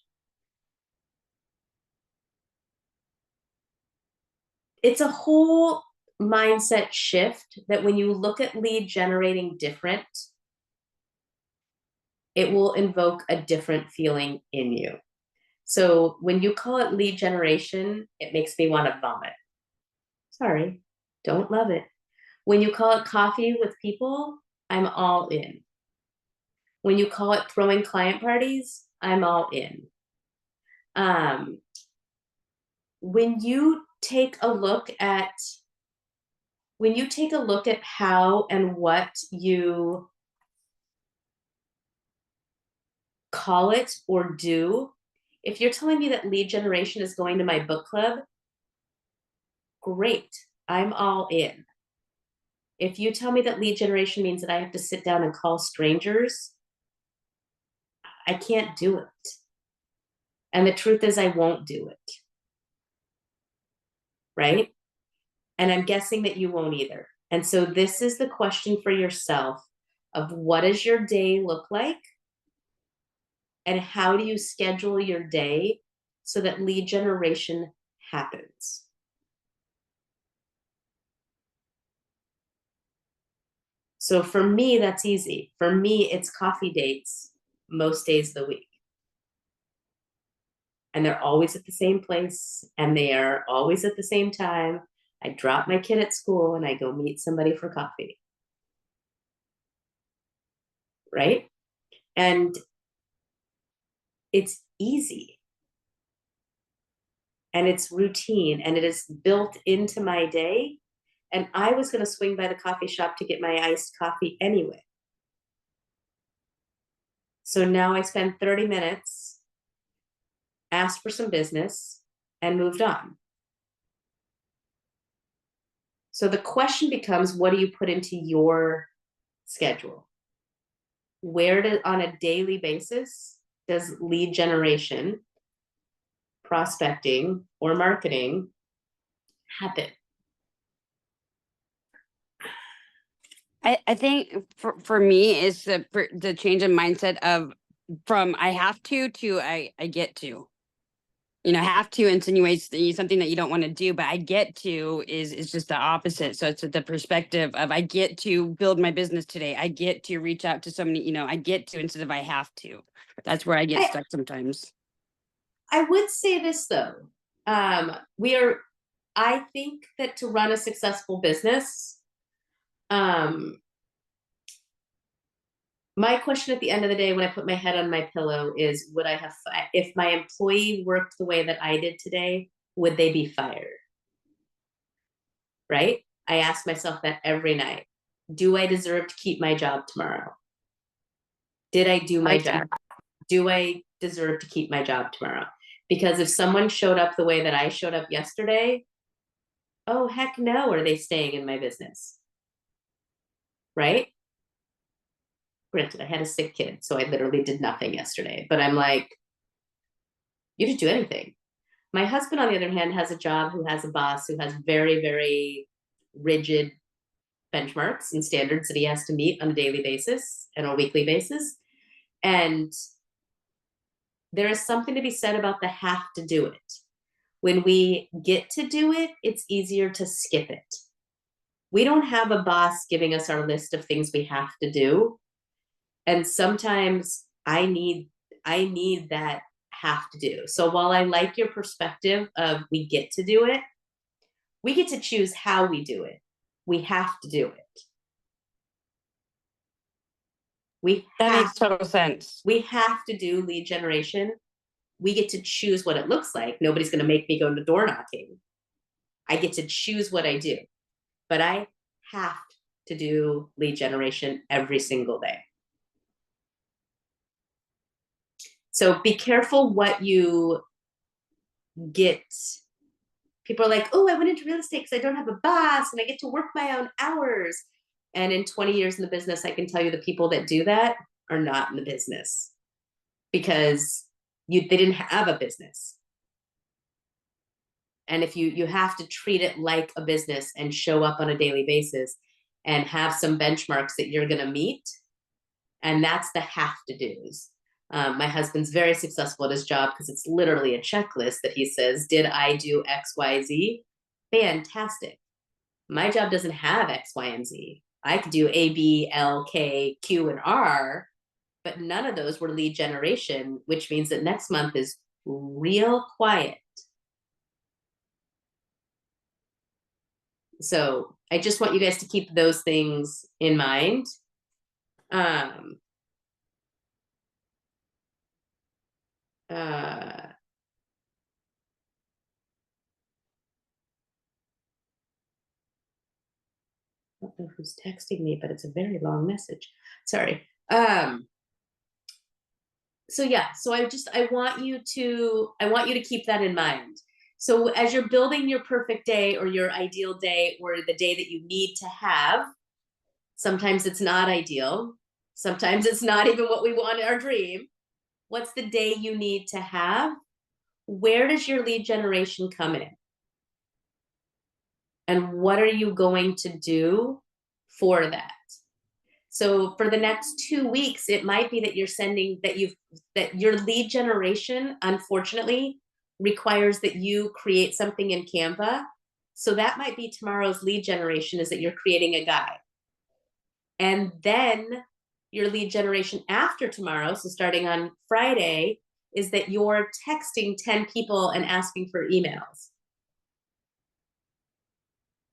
It's a whole mindset shift that when you look at lead generating different, it will invoke a different feeling in you. So when you call it lead generation, it makes me want to vomit. Sorry, don't love it. When you call it coffee with people, I'm all in. When you call it throwing client parties, I'm all in. When you take a look at how and what you call it or do, if you're telling me that lead generation is going to my book club, great, I'm all in. If you tell me that lead generation means that I have to sit down and call strangers, I can't do it. And the truth is I won't do it. Right? And I'm guessing that you won't either. And so this is the question for yourself of what does your day look like? And how do you schedule your day so that lead generation happens? So for me, that's easy. For me, it's coffee dates most days of the week. And they're always at the same place, and they are always at the same time. I drop my kid at school and I go meet somebody for coffee. Right? And it's easy. And it's routine, and it is built into my day. And I was going to swing by the coffee shop to get my iced coffee anyway. So now I spend 30 minutes, asked for some business, and moved on. So the question becomes, what do you put into your schedule? On a daily basis, does lead generation, prospecting, or marketing happen? I think for me is the change in mindset of from I have to I get to. You know, have to insinuates something that you don't want to do, but I get to is just the opposite. So it's the perspective of I get to build my business today. I get to reach out to somebody, you know, I get to instead of I have to. That's where I get stuck sometimes. I would say this though. I think that to run a successful business, my question at the end of the day when I put my head on my pillow is, would I have, if my employee worked the way that I did today, would they be fired? Right? I ask myself that every night. Do I deserve to keep my job tomorrow? Did I do my job? Do I deserve to keep my job tomorrow? Because if someone showed up the way that I showed up yesterday, oh, heck no, are they staying in my business? Right? Granted, I had a sick kid, so I literally did nothing yesterday. But I'm like, you didn't do anything. My husband, on the other hand, has a job, who has a boss, who has very, very rigid benchmarks and standards that he has to meet on a daily basis and a weekly basis. And there is something to be said about the have to do it. When we get to do it, it's easier to skip it. We don't have a boss giving us our list of things we have to do. And sometimes I need that have to do. So while I like your perspective of we get to do it, we get to choose how we do it. We have to do it. That makes total sense. We have to do lead generation. We get to choose what it looks like. Nobody's going to make me go to door knocking. I get to choose what I do. But I have to do lead generation every single day. So be careful what you get. People are like, oh, I went into real estate because I don't have a boss and I get to work my own hours. And in 20 years in the business, I can tell you the people that do that are not in the business because they didn't have a business. And if you have to treat it like a business and show up on a daily basis and have some benchmarks that you're going to meet, And that's the have to do's. My husband's very successful at his job because it's literally a checklist that he says, did I do X, Y, Z? Fantastic. My job doesn't have X, Y, and Z. I could do A, B, L, K, Q, and R, but none of those were lead generation, which means that next month is real quiet. So I just want you guys to keep those things in mind. I don't know who's texting me, but it's a very long message. Sorry. So yeah, so I want you to keep that in mind. So as you're building your perfect day or your ideal day or the day that you need to have, sometimes it's not ideal. Sometimes it's not even what we want in our dream. What's the day you need to have? Where does your lead generation come in? And what are you going to do for that? So for the next 2 weeks, it might be that you're sending that your lead generation, unfortunately, requires that you create something in Canva. So that might be tomorrow's lead generation, is that you're creating a guide. And then your lead generation after tomorrow, so starting on Friday, is that you're texting 10 people and asking for emails.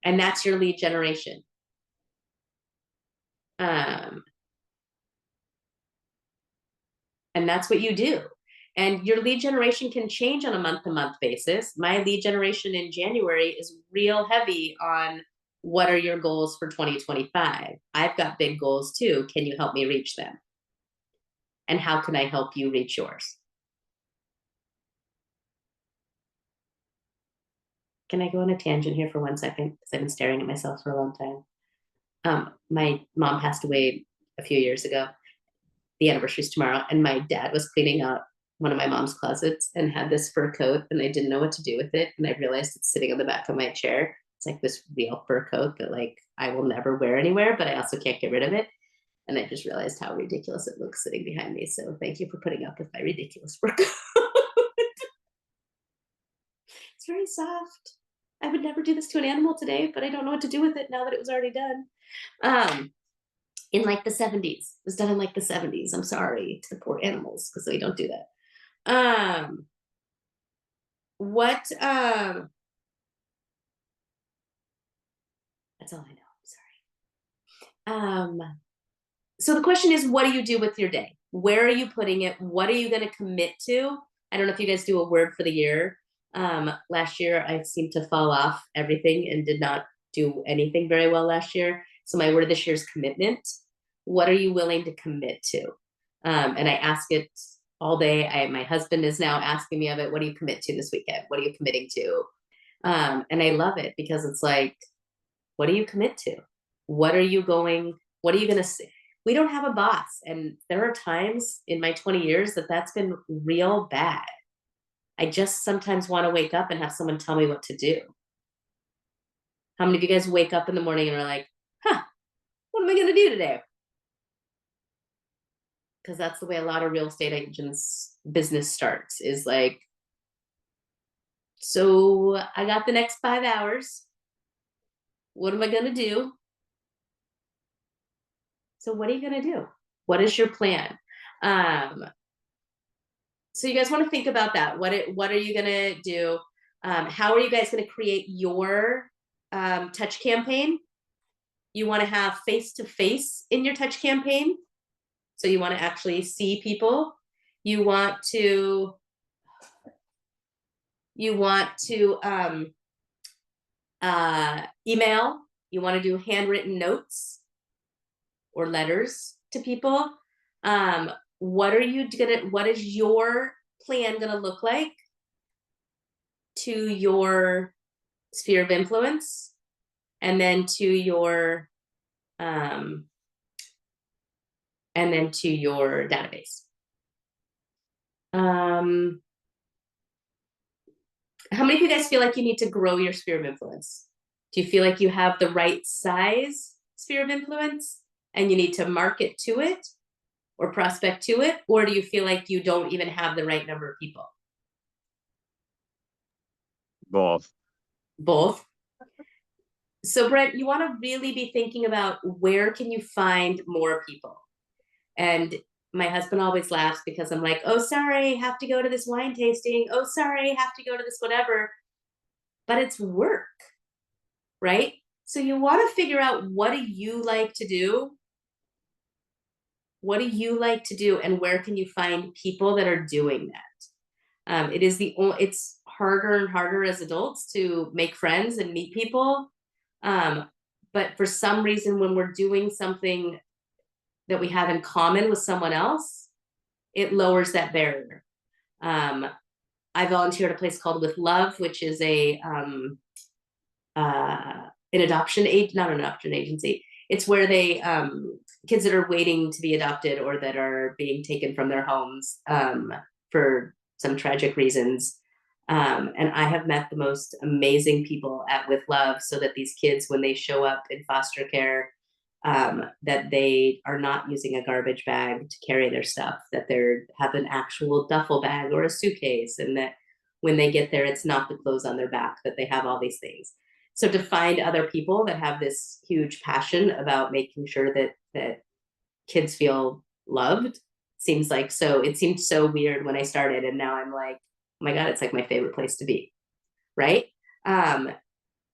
And that's your lead generation. And that's what you do. And your lead generation can change on a month-to-month basis. My lead generation in January is real heavy on what are your goals for 2025. I've got big goals too. Can you help me reach them? And how can I help you reach yours? Can I go on a tangent here for 1 second? Because I've been staring at myself for a long time. My mom passed away a few years ago. The anniversary's tomorrow, and my dad was cleaning out one of my mom's closets and had this fur coat, and I didn't know what to do with it. And I realized it's sitting on the back of my chair. It's like this real fur coat that like I will never wear anywhere, but I also can't get rid of it. And I just realized how ridiculous it looks sitting behind me. So thank you for putting up with my ridiculous fur coat. It's very soft. I would never do this to an animal today, but I don't know what to do with it now that it was already done. In like the 70s. It was done in like the 70s. I'm sorry to the poor animals because they don't do that. That's all I know. I'm sorry. So the question is, what do you do with your day? Where are you putting it? What are you going to commit to? I don't know if you guys do a word for the year. Last year, I seemed to fall off everything and did not do anything very well last year. So my word this year is commitment. What are you willing to commit to? And I ask it all day. My husband is now asking me of it. What do you commit to this weekend? What are you committing to? And I love it because it's like, what do you commit to? What are you going to say? We don't have a boss. And there are times in my 20 years that's been real bad. I just sometimes want to wake up and have someone tell me what to do. How many of you guys wake up in the morning and are like, what am I going to do today? Because that's the way a lot of real estate agents' business starts, is like, so I got the next 5 hours. What am I going to do? So what are you going to do? What is your plan? So you guys want to think about that. What are you going to do? How are you guys going to create your touch campaign? You want to have face-to-face in your touch campaign. So you want to actually see people. You want to email. You want to do handwritten notes or letters to people. What is your plan gonna look like to your sphere of influence, and then to your database? How many of you guys feel like you need to grow your sphere of influence? Do you feel like you have the right size sphere of influence and you need to market to it? or prospect to it? Or do you feel like you don't even have the right number of people? Both. Both. So Brent, you want to really be thinking about where can you find more people? And my husband always laughs because I'm like, oh, sorry, have to go to this wine tasting. Oh, sorry, have to go to this whatever. But it's work, right? So you want to figure out, what do you like to do? What do you like to do, and where can you find people that are doing that? It's harder and harder as adults to make friends and meet people. But for some reason, when we're doing something that we have in common with someone else, it lowers that barrier. I volunteer at a place called With Love, which is not an adoption agency. It's where they kids that are waiting to be adopted or that are being taken from their homes for some tragic reasons. And I have met the most amazing people at With Love, so that these kids, when they show up in foster care, that they are not using a garbage bag to carry their stuff, that they have an actual duffel bag or a suitcase, and that when they get there, it's not the clothes on their back, that they have all these things. So to find other people that have this huge passion about making sure that kids feel loved seemed so weird when I started, and now I'm like, oh my God, it's like my favorite place to be, right?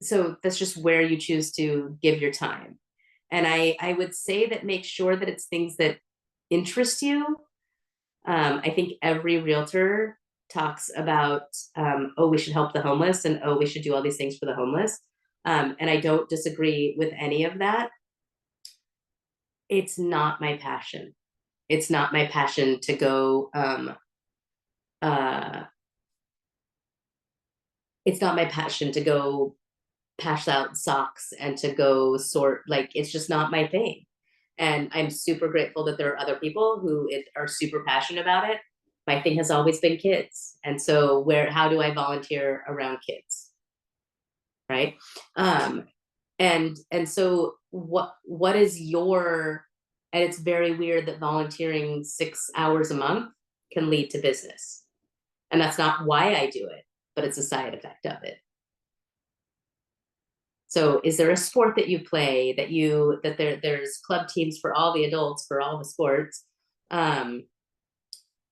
So that's just where you choose to give your time. And I would say that make sure that it's things that interest you. I think every realtor talks about, oh, we should help the homeless, and oh, we should do all these things for the homeless. And I don't disagree with any of that. It's not my passion. It's not my passion to go, it's not my passion to go pass out socks and to go sort, like, it's just not my thing. And I'm super grateful that there are other people who are super passionate about it. My thing has always been kids. And so how do I volunteer around kids? Right. And so what is your, and it's very weird that volunteering 6 hours a month can lead to business. And that's not why I do it, but it's a side effect of it. So is there a sport that you play there's club teams for all the adults for all the sports?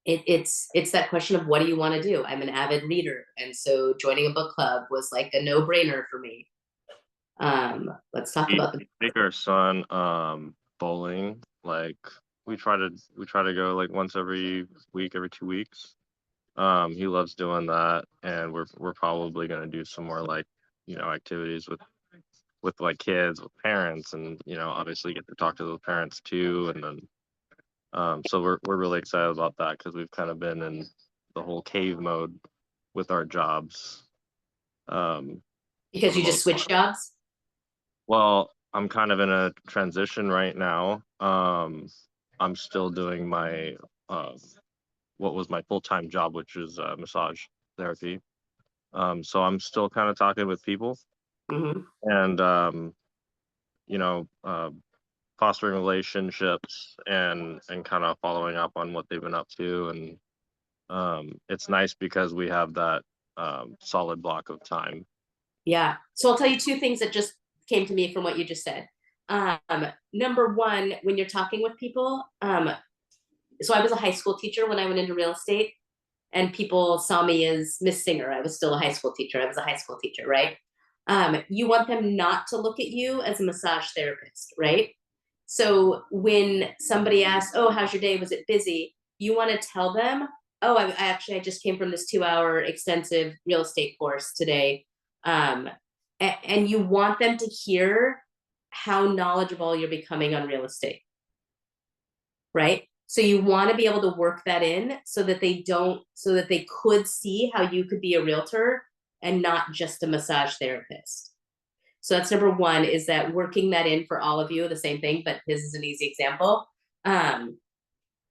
It's that question of, what do you want to do? I'm an avid reader, and so joining a book club was like a no-brainer for me. Let's talk about take our son bowling. Like we try to go like once every week, every 2 weeks. He loves doing that, and we're probably gonna do some more, like, activities with like kids, with parents, and obviously get to talk to those parents too. And then so we're really excited about that, because we've kind of been in the whole cave mode with our jobs. Because you just switched jobs? Well, I'm kind of in a transition right now. I'm still doing my what was my full-time job, which is massage therapy. So I'm still kind of talking with people. Mm-hmm. And fostering relationships and kind of following up on what they've been up to. And it's nice because we have that solid block of time. Yeah. So I'll tell you 2 things that just came to me from what you just said. Number one, when you're talking with people, so I was a high school teacher when I went into real estate, and people saw me as Miss Singer. I was still a high school teacher. I was a high school teacher, right? You want them not to look at you as a massage therapist, right? So when somebody asks, oh, how's your day? Was it busy? You want to tell them, oh, I just came from this 2-hour extensive real estate course today. And you want them to hear how knowledgeable you're becoming on real estate, right? So you want to be able to work that in so that they could see how you could be a realtor and not just a massage therapist. So that's number one, is that working that in for all of you, the same thing, but this is an easy example.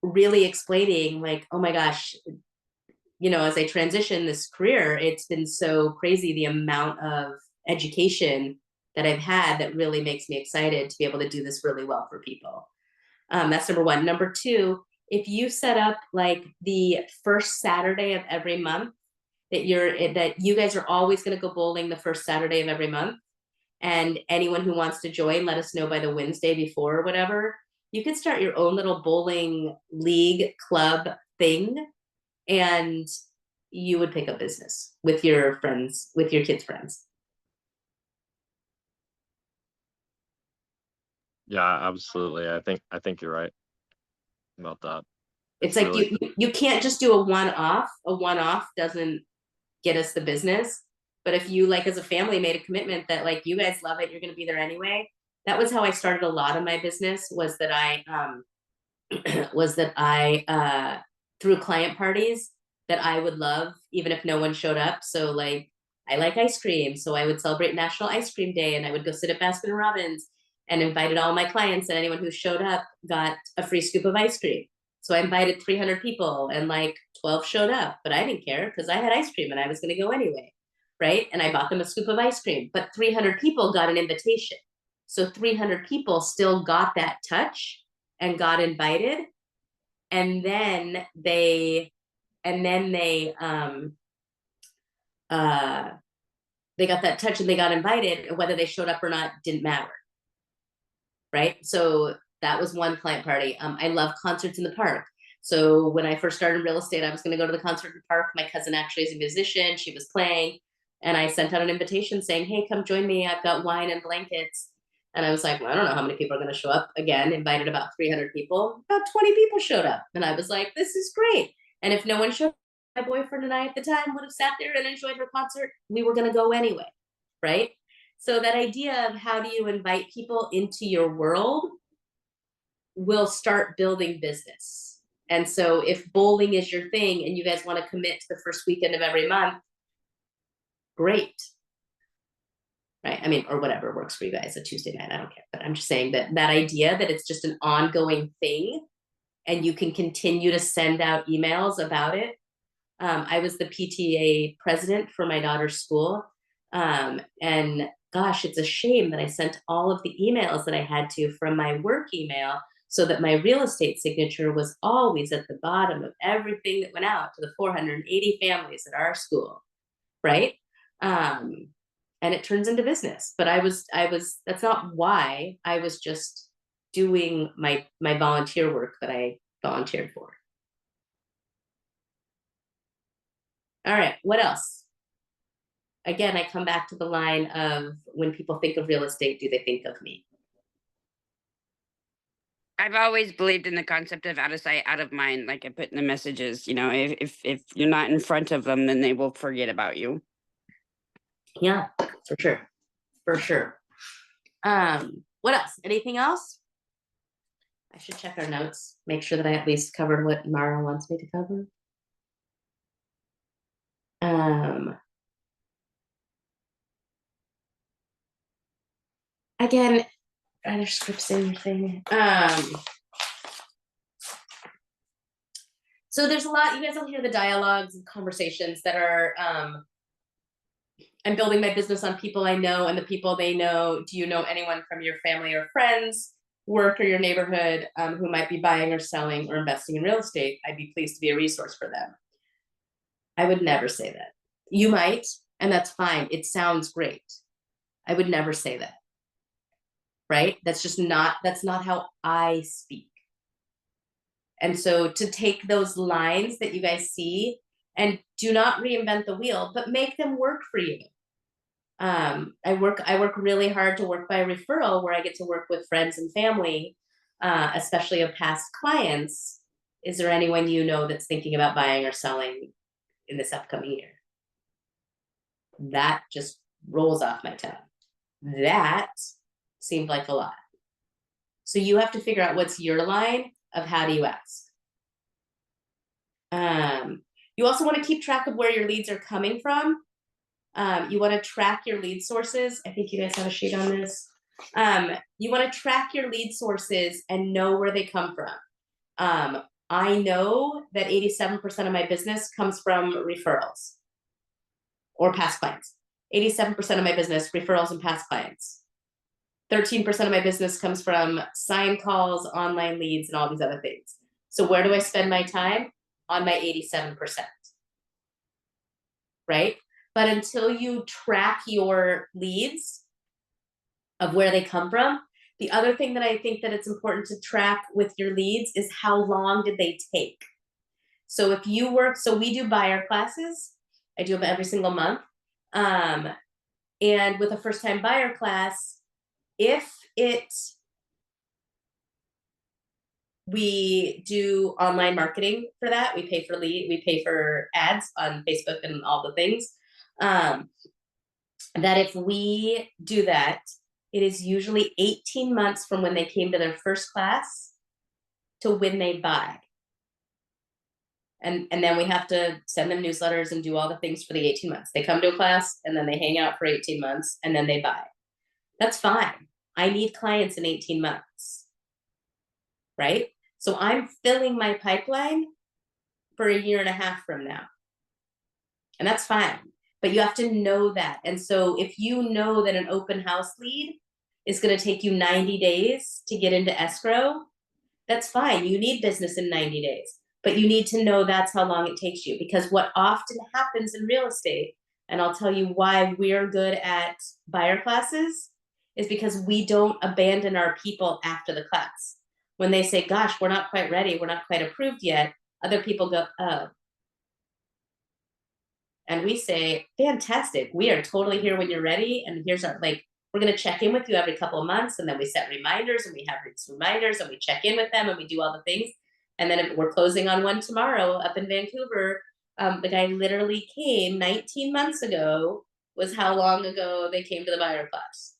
Really explaining, like, oh my gosh, as I transition this career, it's been so crazy, the amount of education that I've had that really makes me excited to be able to do this really well for people. That's number one. Number two, if you set up like the first Saturday of every month that you guys are always going to go bowling the first Saturday of every month, and anyone who wants to join, let us know by the Wednesday before or whatever. You could start your own little bowling league club thing, and you would pick up business with your friends, with your kids' friends. Yeah, absolutely. I think you're right about that. It's like really you can't just do a one-off. A one-off doesn't get us the business. But if you, like, as a family made a commitment that like you guys love it, you're going to be there anyway. That was how I started a lot of my business, was that I through client parties that I would love even if no one showed up. So like, I like ice cream, so I would celebrate National Ice Cream Day, and I would go sit at Baskin Robbins and invited all my clients, and anyone who showed up got a free scoop of ice cream. So I invited 300 people, and like 12 showed up, but I didn't care because I had ice cream and I was going to go anyway, right? And I bought them a scoop of ice cream, but 300 people got an invitation. So 300 people still got that touch and got invited. And then they got that touch and they got invited, and whether they showed up or not didn't matter. Right? So that was one client party. I love concerts in the park. So when I first started real estate, I was going to go to the concert in the park. My cousin actually is a musician. She was playing, and I sent out an invitation saying, hey, come join me. I've got wine and blankets. And I was like, well, I don't know how many people are going to show up. Again, invited about 300 people. About 20 people showed up. And I was like, this is great. And if no one showed up, my boyfriend and I at the time would have sat there and enjoyed her concert. We were going to go anyway, right? So that idea of how do you invite people into your world will start building business. And so if bowling is your thing and you guys want to commit to the first weekend of every month, great. Right? I mean, or whatever works for you guys, a Tuesday night, I don't care. But I'm just saying that that idea that it's just an ongoing thing and you can continue to send out emails about it. I was the PTA president for my daughter's school. And gosh, it's a shame that I sent all of the emails that I had to from my work email so that my real estate signature was always at the bottom of everything that went out to the 480 families at our school, right? And it turns into business. But I was, that's not why. I was just doing my volunteer work that I volunteered for. All right, what else? Again, I come back to the line of when people think of real estate, do they think of me? I've always believed in the concept of out of sight, out of mind, like I put in the messages. You know, if you're not in front of them, then they will forget about you. Yeah, for sure. For sure. What else? Anything else? I should check our notes, make sure that I at least covered what Mara wants me to cover. Again, other scripts in your thing. So there's a lot, you guys will hear the dialogues and conversations that are, I'm building my business on people I know and the people they know. Do you know anyone from your family or friends, work, or your neighborhood who might be buying or selling or investing in real estate? I'd be pleased to be a resource for them. I would never say that. You might, and that's fine. It sounds great. I would never say that. Right? That's just not, that's not how I speak. And so to take those lines that you guys see and do not reinvent the wheel, but make them work for you. I work really hard to work by referral, where I get to work with friends and family, especially of past clients. Is there anyone you know that's thinking about buying or selling in this upcoming year? That just rolls off my tongue. That seemed like a lot. So you have to figure out what's your line of how do you ask. You also want to keep track of where your leads are coming from. You want to track your lead sources. I think you guys have a sheet on this. You want to track your lead sources and know where they come from. I know that 87% of my business comes from referrals or past clients. 87% of my business, referrals and past clients. 13% of my business comes from sign calls, online leads, and all these other things. So where do I spend my time? On my 87%. Right? But until you track your leads of where they come from, the other thing that I think that it's important to track with your leads is how long did they take? So if you work, so we do buyer classes. I do them every single month. And with a first-time buyer class, we do online marketing for that. We pay for ads on Facebook and all the things. That if we do that, it is usually 18 months from when they came to their first class to when they buy. And then we have to send them newsletters and do all the things for the 18 months. They come to a class and then they hang out for 18 months and then they buy. That's fine. I need clients in 18 months, right? So I'm filling my pipeline for a year and a half from now. And that's fine, but you have to know that. And so if you know that an open house lead is going to take you 90 days to get into escrow, that's fine. You need business in 90 days, but you need to know that's how long it takes you, because what often happens in real estate, and I'll tell you why we're good at buyer classes, is because we don't abandon our people after the class. When they say, gosh, we're not quite ready, we're not quite approved yet, other people go, oh. And we say, fantastic, we are totally here when you're ready. And here's our, like, we're going to check in with you every couple of months. And then we set reminders and we have these reminders and we check in with them and we do all the things. And then we're closing on one tomorrow up in Vancouver. The guy literally came 19 months ago, was how long ago they came to the buyer class.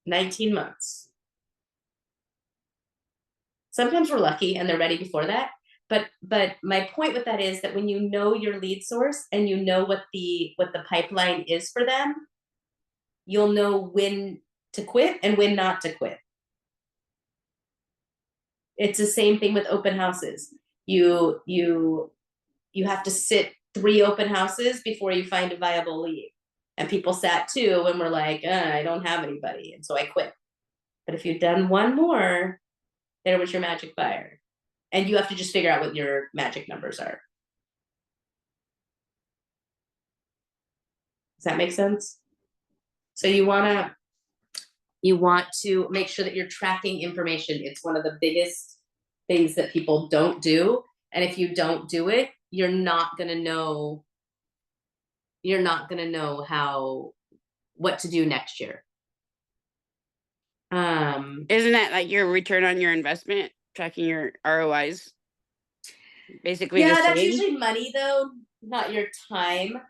19 months. Sometimes we're lucky and they're ready before that. But my point with that is that when you know your lead source and you know what the pipeline is for them, you'll know when to quit and when not to quit. It's the same thing with open houses. You have to sit 3 open houses before you find a viable lead. And people sat 2 and were like, I don't have anybody, and so I quit. But if you've done 1 more, there was your magic buyer. And you have to just figure out what your magic numbers are. Does that make sense? So you want to make sure that you're tracking information. It's one of the biggest things that people don't do. And if you don't do it, you're not going to know what to do next year. Isn't that like your return on your investment, tracking your ROIs? Basically, yeah, the that's same? usually money though, not your time.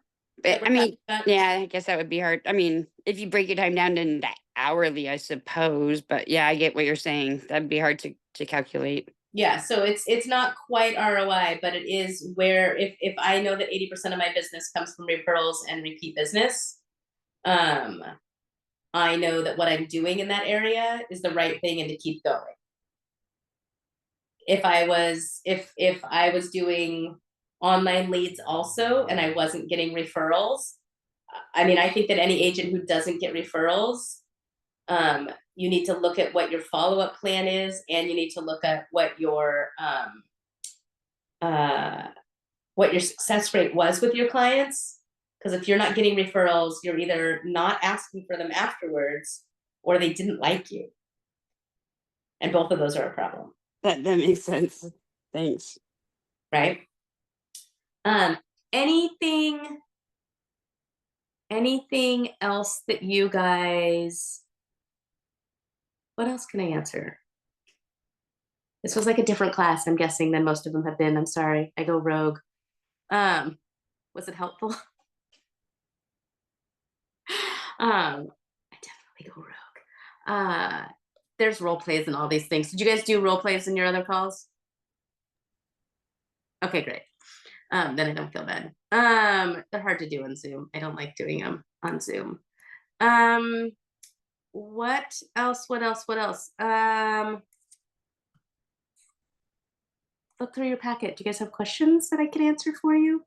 But I mean, yeah, I guess that would be hard. I mean, if you break your time down to that hourly, I suppose. But yeah, I get what you're saying. That'd be hard to calculate. Yeah, so it's not quite ROI, but it is where if I know that 80% of my business comes from referrals and repeat business, I know that what I'm doing in that area is the right thing and to keep going. If I was doing online leads also and I wasn't getting referrals, I mean, I think that any agent who doesn't get referrals, you need to look at what your follow-up plan is, and you need to look at what your success rate was with your clients. Because if you're not getting referrals, you're either not asking for them afterwards or they didn't like you. And both of those are a problem. That makes sense. Thanks. Right? Anything else that you guys, what else can I answer? This was like a different class, I'm guessing, than most of them have been. I'm sorry, I go rogue. Was it helpful? I definitely go rogue. There's role plays and all these things. Did you guys do role plays in your other calls? Okay, great. Then I don't feel bad. They're hard to do on Zoom. I don't like doing them on Zoom. What else? Look through your packet. Do you guys have questions that I can answer for you?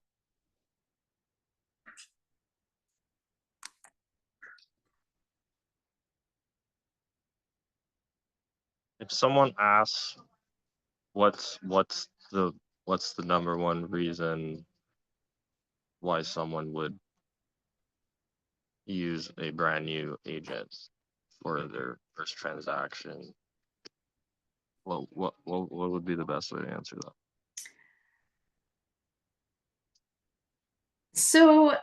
if someone asks what's the number one reason why someone would use a brand new agent for their first transaction, what would be the best way to answer that? So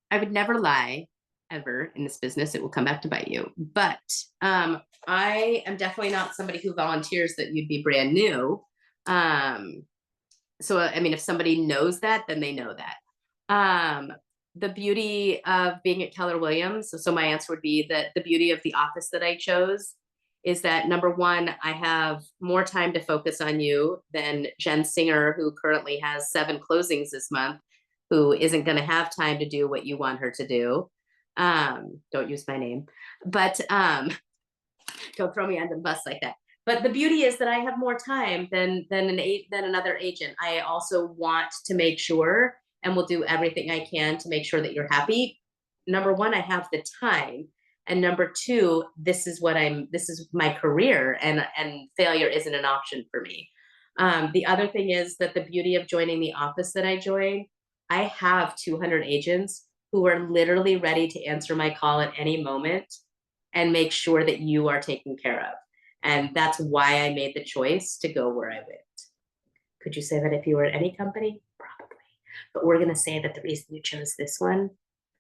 I would never lie ever in this business. It will come back to bite you. But I am definitely not somebody who volunteers that you'd be brand new. So I mean, if somebody knows that, then they know that. The beauty of being at Keller Williams, so my answer would be that the beauty of the office that I chose is that, number one, I have more time to focus on you than Jen Singer, who currently has 7 closings this month, who isn't going to have time to do what you want her to do. Don't use my name, but don't throw me under the bus like that. But the beauty is that I have more time than another agent. I also want to make sure, and will do everything I can to make sure that you're happy. Number one, I have the time. And number two, this is my career, and failure isn't an option for me. The other thing is that the beauty of joining the office that I joined, I have 200 agents who are literally ready to answer my call at any moment and make sure that you are taken care of. And that's why I made the choice to go where I went. Could you say that if you were at any company? Probably. But we're going to say that the reason you chose this one,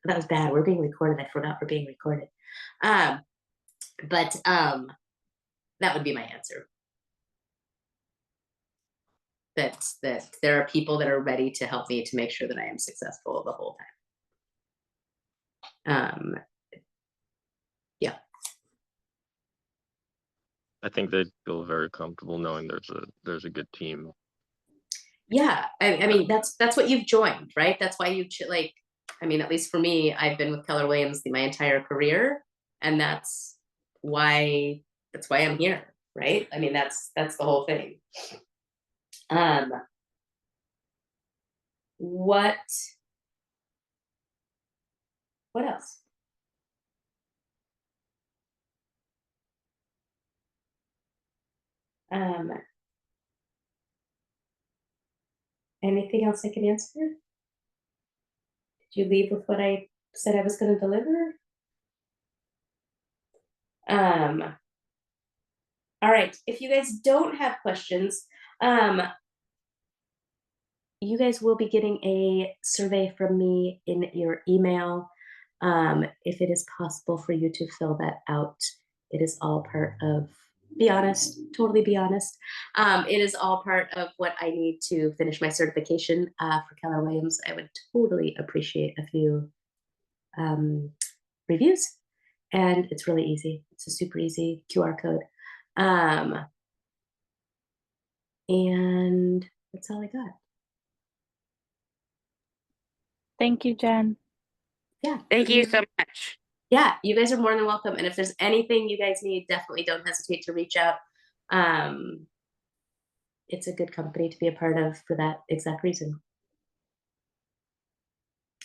that was bad. We're being recorded. I forgot we're being recorded. But that would be my answer. That there are people that are ready to help me to make sure that I am successful the whole time. Yeah. I think they'd feel very comfortable knowing there's a good team. Yeah, I mean that's what you've joined, right? That's why you like. I mean, at least for me, I've been with Keller Williams my entire career, and that's why I'm here, right? I mean, that's the whole thing. What else? Anything else I can answer? Did you leave with what I said I was going to deliver? All right, if you guys don't have questions, you guys will be getting a survey from me in your email. If it is possible for you to fill that out, it is all part of, be honest, totally be honest. It is all part of what I need to finish my certification for Keller Williams. I would totally appreciate a few reviews, and it's really easy. It's a super easy QR code. And that's all I got. Thank you, Jen. Yeah. Thank you so much. Yeah, you guys are more than welcome. And if there's anything you guys need, definitely don't hesitate to reach out. It's a good company to be a part of for that exact reason.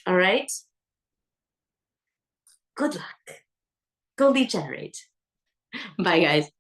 All right. Good luck. Go lead generate. Bye, guys.